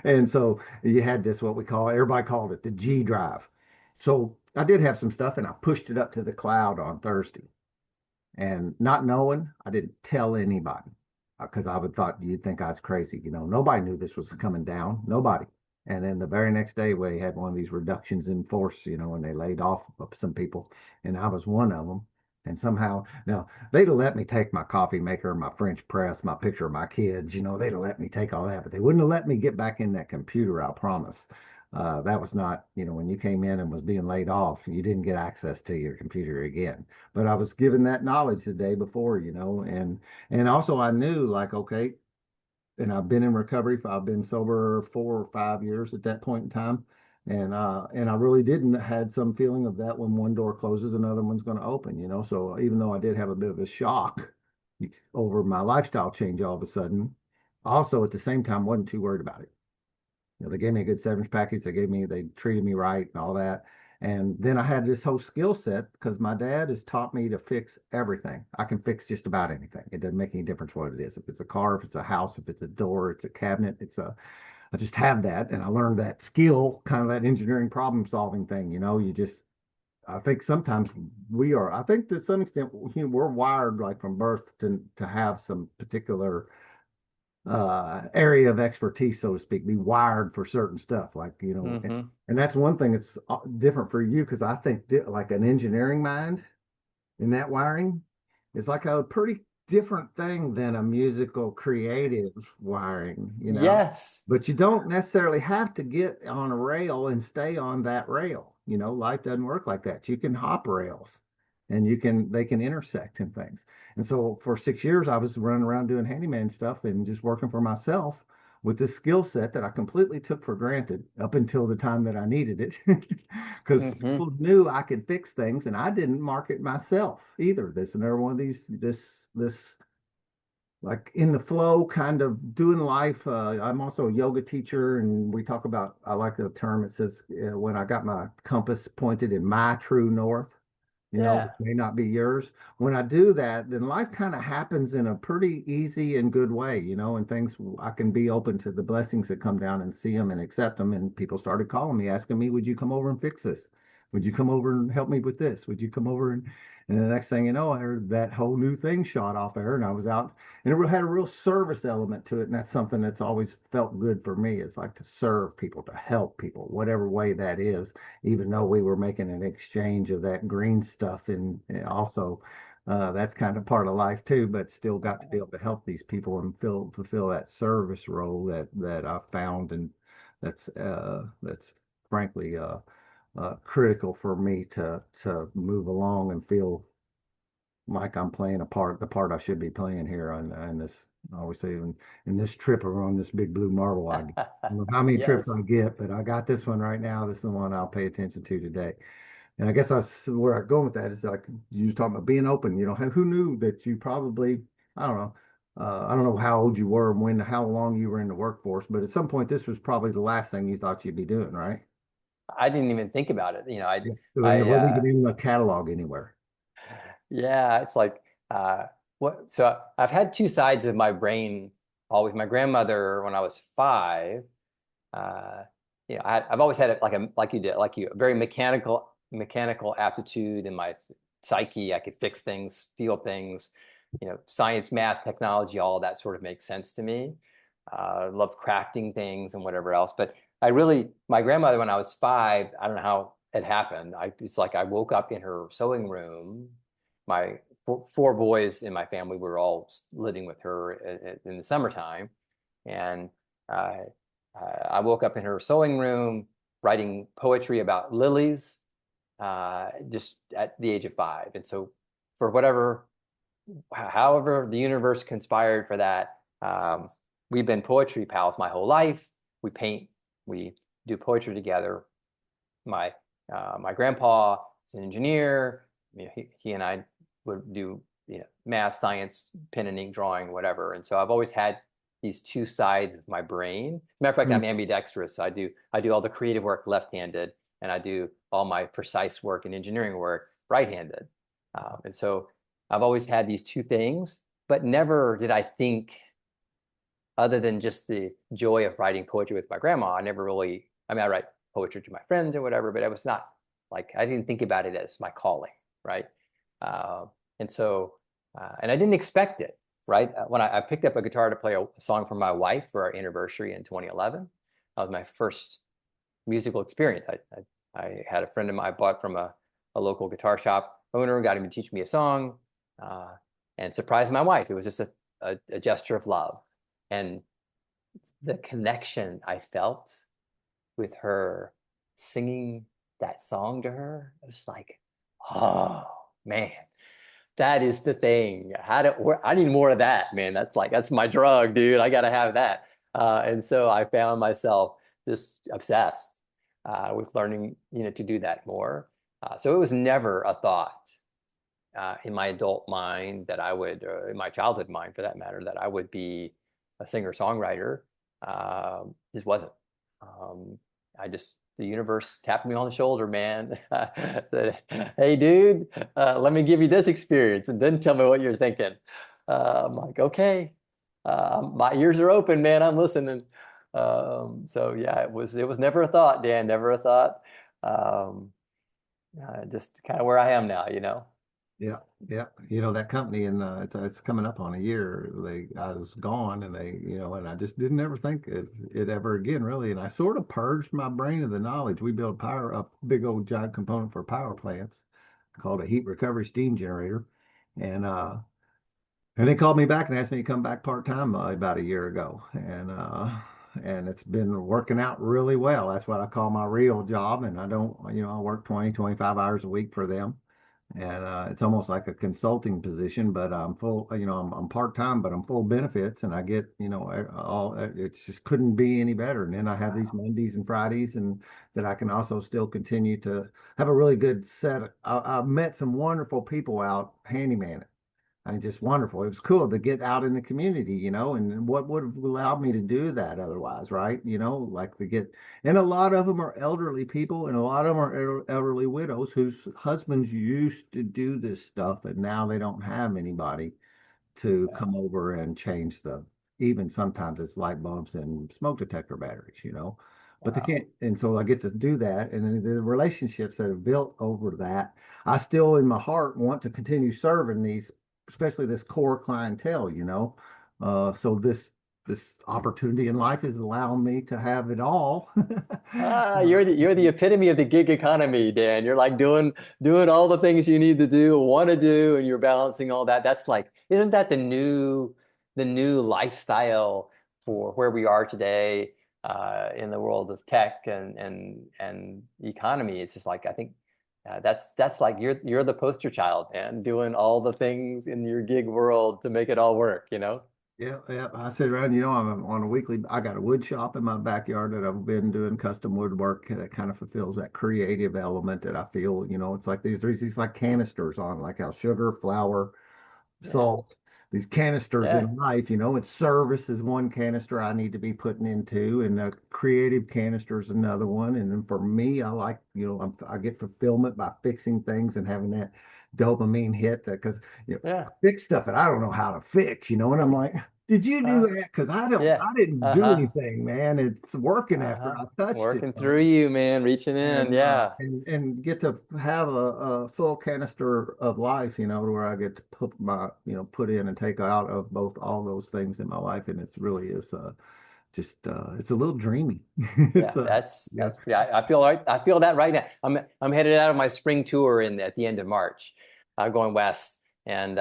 And so you had this, what we call, everybody called it the G drive. So I did have some stuff, and I pushed it up to the cloud on Thursday. And not knowing, I didn't tell anybody because I would thought you'd think I was crazy. Nobody knew this was coming down. Nobody. And then the very next day, we had one of these reductions in force, and they laid off some people, and I was one of them. And somehow, now they'd have let me take my coffee maker, my French press, my picture of my kids, they'd have let me take all that, but they wouldn't have let me get back in that computer, I promise. That was not, when you came in and was being laid off, you didn't get access to your computer again. But I was given that knowledge the day before, and also I knew like, okay, and I've been in recovery. I've been sober 4 or 5 years at that point in time. And I really didn't had some feeling of that when one door closes, another one's going to open. So even though I did have a bit of a shock over my lifestyle change all of a sudden, also at the same time wasn't too worried about it. They gave me a good severance package. They treated me right and all that. And then I had this whole skill set because my dad has taught me to fix everything. I can fix just about anything. It doesn't make any difference what it is. If it's a car, if it's a house, if it's a door, it's a cabinet, I just have that. And I learned that skill, kind of that engineering problem solving thing. I think sometimes I think to some extent, we're wired like from birth to have some particular area of expertise, so to speak, be wired for certain stuff. Like, and that's one thing that's different for you because I think like an engineering mind in that wiring is like a pretty different thing than a musical creative wiring. Yes. But you don't necessarily have to get on a rail and stay on that rail. Life doesn't work like that. You can hop rails and they can intersect and things. And so for 6 years, I was running around doing handyman stuff and just working for myself with this skill set that I completely took for granted up until the time that I needed it. Because people knew I could fix things and I didn't market myself either. This and every one of this like in the flow kind of doing life. I'm also a yoga teacher, and we talk about, I like the term, it says when I got my compass pointed in my true north, Yeah. it may not be yours. When I do that, then life kind of happens in a pretty easy and good way, and things, I can be open to the blessings that come down and see them and accept them. And people started calling me, asking me, would you come over and fix this? Would you come over and help me with this? Would you come over? And the next thing you know, I heard that whole new thing shot off there, and I was out, and it had a real service element to it. And that's something that's always felt good for me, is like to serve people, to help people, whatever way that is, even though we were making an exchange of that green stuff and also That's kind of part of life too, but still got to be able to help these people and fulfill that service role that I found, and that's frankly critical for me to move along and feel like I'm playing a part, the part I should be playing here on this. I always say in this trip around this big blue marble, I don't know how many trips Yes. I get, but I got this one right now. This is the one I'll pay attention to today. And I guess where I go with that is like you was talking about being open. You know, who knew that you probably, I don't know, I don't know how old you were, when, how long you were in the workforce, but at some point this was probably the last thing you thought you'd be doing, right? I didn't even think about it. Yeah. It wasn't even in the catalog anywhere. Yeah, it's like, so I've had two sides of my brain always. My grandmother, when I was 5, uh, I've always had it like you did, like you, a very mechanical aptitude in my psyche. I could fix things, feel things, science, math, technology, all of that sort of makes sense to me. Love crafting things and whatever else. But my grandmother, when I was 5, I don't know how it happened. It's like I woke up in her sewing room. My 4 boys in my family were all living with her in the summertime. And uh, I woke up in her sewing room writing poetry about lilies, just at the age of 5. And so for however the universe conspired for that, we've been poetry pals my whole life. We paint, we do poetry together. My grandpa is an engineer. He and I would do math, science, pen and ink drawing, whatever. And so I've always had these two sides of my brain. As a matter of fact, I'm ambidextrous. So I do all the creative work left-handed, and I do all my precise work and engineering work right-handed. And so I've always had these two things, but never did I think, other than just the joy of writing poetry with my grandma, I mean, I write poetry to my friends or whatever, but it was not like, I didn't think about it as my calling, right? And so, and I didn't expect it, right? When I picked up a guitar to play a song for my wife for our anniversary in 2011, that was my first musical experience. I had a friend of mine I bought from a local guitar shop owner, got him to teach me a song, and surprised my wife. It was just a gesture of love. And the connection I felt with her singing that song to her, it was like, oh man, that is the thing. I need more of that, man. That's my drug, dude. I gotta have that. And so I found myself just obsessed with learning, to do that more. So it was never a thought in my adult mind that I would, or in my childhood mind for that matter, that I would be a singer-songwriter. Just wasn't. The universe tapped me on the shoulder, man. Said, hey, dude, let me give you this experience and then tell me what you're thinking. I'm like, okay, my ears are open, man. I'm listening. So yeah, it was never a thought, Dan, never a thought. Just kind of where I am now. Yeah, yeah. That company, and it's coming up on a year. I was gone, and and I just didn't ever think it ever again, really. And I sort of purged my brain of the knowledge. We built a big old giant component for power plants called a heat recovery steam generator, and they called me back and asked me to come back part time about a year ago, and it's been working out really well. That's what I call my real job, and I don't, I work 20, 25 hours a week for them, and it's almost like a consulting position, but I'm full, I'm part-time, but I'm full benefits, and I get, all, it just couldn't be any better. And then I have these Mondays and Fridays, and that I can also still continue to have a really good set. I've met some wonderful people out handyman. Just wonderful. It was cool to get out in the community, and what would have allowed me to do that otherwise, right? Like to get, and a lot of them are elderly people, and a lot of them are elderly widows whose husbands used to do this stuff, and now they don't have anybody to come over and change even sometimes it's light bulbs and smoke detector batteries. But they Wow. can't, and so I get to do that, and the relationships that have built over that, I still in my heart want to continue serving these, especially this core clientele. So this opportunity in life is allowing me to have it all. You're the epitome of the gig economy, Dan. You're like doing all the things you need to do, want to do, and you're balancing all that. That's like, isn't that the new lifestyle for where we are today in the world of tech and economy? It's just like I think that's like you're the poster child, man, doing all the things in your gig world to make it all work, you know? Yeah, yeah. I sit around, I'm on a weekly, I got a wood shop in my backyard that I've been doing custom woodwork that kind of fulfills that creative element that I feel, it's like there's these like canisters on, like how sugar, flour, Yeah, salt, these canisters yeah, in life, and service is one canister I need to be putting into, and the creative canister is another one. And then for me, I like, I get fulfillment by fixing things and having that dopamine hit because, I yeah. fix stuff that I don't know how to fix, and I'm like, did you do Uh, that? Because yeah. I didn't do Uh-huh. anything, man. It's working after Uh-huh. I touched it. Working through you, man, reaching in. And Yeah. get to have a full canister of life, to where I get to put put in and take out of both all those things in my life, and it's really is just it's a little dreamy. It's Yeah, that's yeah. that's yeah. I feel right. I feel that right now. I'm headed out of my spring tour in at the end of March, going west, and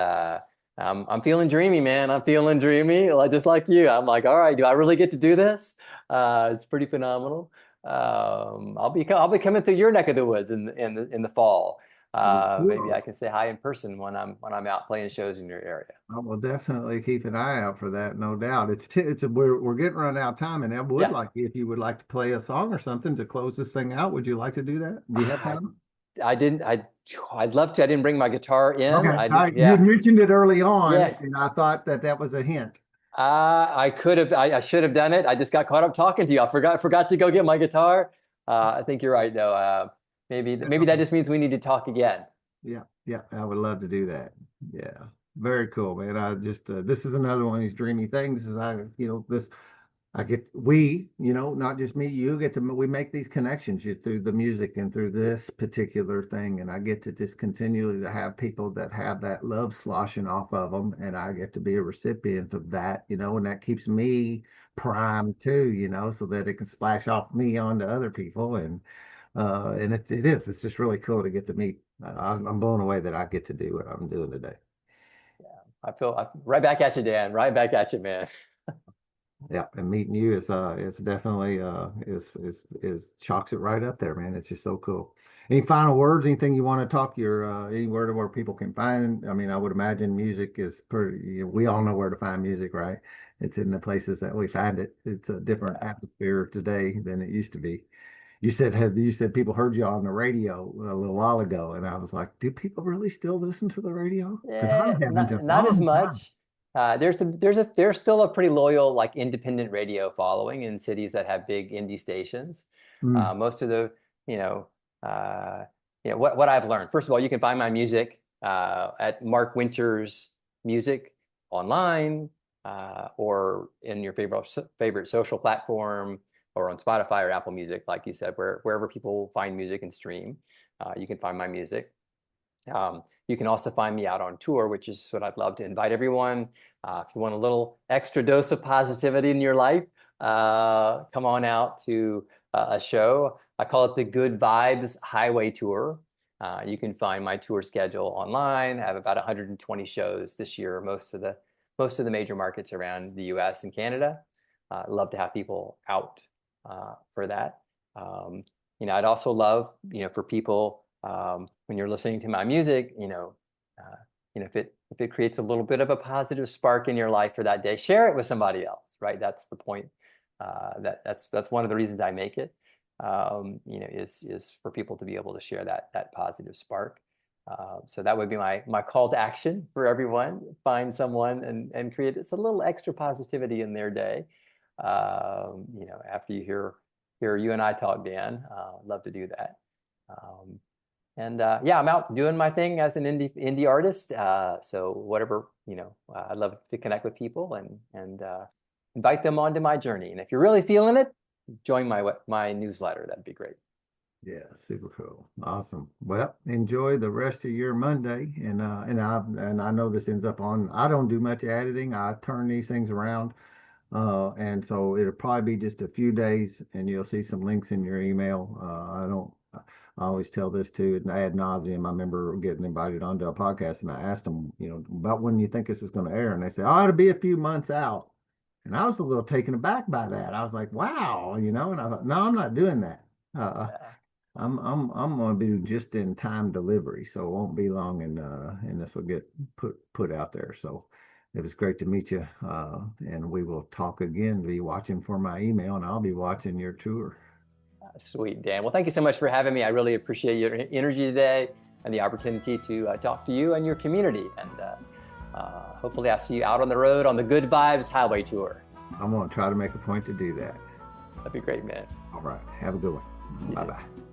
I'm feeling dreamy, man. I'm feeling dreamy, like just like you. I'm like, all right, do I really get to do this? It's pretty phenomenal. I'll be coming through your neck of the woods in the fall. Well, Maybe I cool. can say hi in person when I'm out playing shows in your area. I will definitely keep an eye out for that, no doubt. We're getting run out of time, and I would Yeah. like if you would like to play a song or something to close this thing out. Would you like to do that? Do you have I time? I didn't. I'd love to. I didn't bring my guitar in. Okay. I did. You had Yeah. mentioned it early on, Yeah. and I thought that was a hint. I could have. I should have done it. I just got caught up talking to you. I forgot to go get my guitar. I think you're right, though. Maybe that just means we need to talk again. Yeah, yeah, I would love to do that. Yeah, very cool, man. I just this is another one of these dreamy things. Is I, this I get not just me, you get to we make these connections through the music and through this particular thing, and I get to just continually to have people that have that love sloshing off of them, and I get to be a recipient of that, and that keeps me primed too, so that it can splash off me onto other people, and it's just really cool to get to meet. I'm blown away that I get to do what I'm doing today. Right back at you, Dan. Right back at you, man. Yeah, and meeting you is definitely is chalks it right up there, man. It's just so cool. Any final words? Anything you want to talk your any word where people can find? I mean, I would imagine music is pretty. We all know where to find music, right? It's in the places that we find it. It's a different Yeah. atmosphere today than it used to be. You said people heard you on the radio a little while ago, and I was like, do people really still listen to the radio? Because I Yeah, haven't in a not as long time. much. There's still a pretty loyal like independent radio following in cities that have big indie stations. Mm. Most of the you know uh, what I've learned. First of all, you can find my music at Mark Winter's Music online or in your favorite social platform or on Spotify or Apple Music, like you said, wherever people find music and stream, you can find my music. You can also find me out on tour, which is what I'd love to invite everyone. If you want a little extra dose of positivity in your life, come on out to a show. I call it the Good Vibes Highway Tour. You can find my tour schedule online. I have about 120 shows this year, most of the major markets around the U.S. and Canada. Love to have people out for that. I'd also love, for people when you're listening to my music, if it creates a little bit of a positive spark in your life for that day, share it with somebody else, right? That's the point. That's one of the reasons I make it. Is for people to be able to share that positive spark. So that would be my call to action for everyone. Find someone and create a little extra positivity in their day. After you hear you and I talk, Dan, love to do that. And yeah, I'm out doing my thing as an indie artist. So whatever, I'd love to connect with people and invite them onto my journey. And if you're really feeling it, join my newsletter. That'd be great. Yeah, super cool. Awesome. Well, enjoy the rest of your Monday. And I know this ends up on, I don't do much editing. I turn these things around And so it'll probably be just a few days, and you'll see some links in your email. I always tell this too, and ad nauseum. I remember getting invited onto a podcast, and I asked them, about when you think this is going to air, and they said, "Oh, it'll be a few months out." And I was a little taken aback by that. I was like, "Wow," and I thought, "No, I'm not doing that. Yeah. I'm going to do just in time delivery, so it won't be long, and this will get put out there." So it was great to meet you, and we will talk again. Be watching for my email, and I'll be watching your tour. Sweet, Dan. Well, thank you so much for having me. I really appreciate your energy today and the opportunity to talk to you and your community. And hopefully I'll see you out on the road on the Good Vibes Highway Tour. I'm going to try to make a point to do that. That'd be great, man. All right. Have a good one. Bye-bye.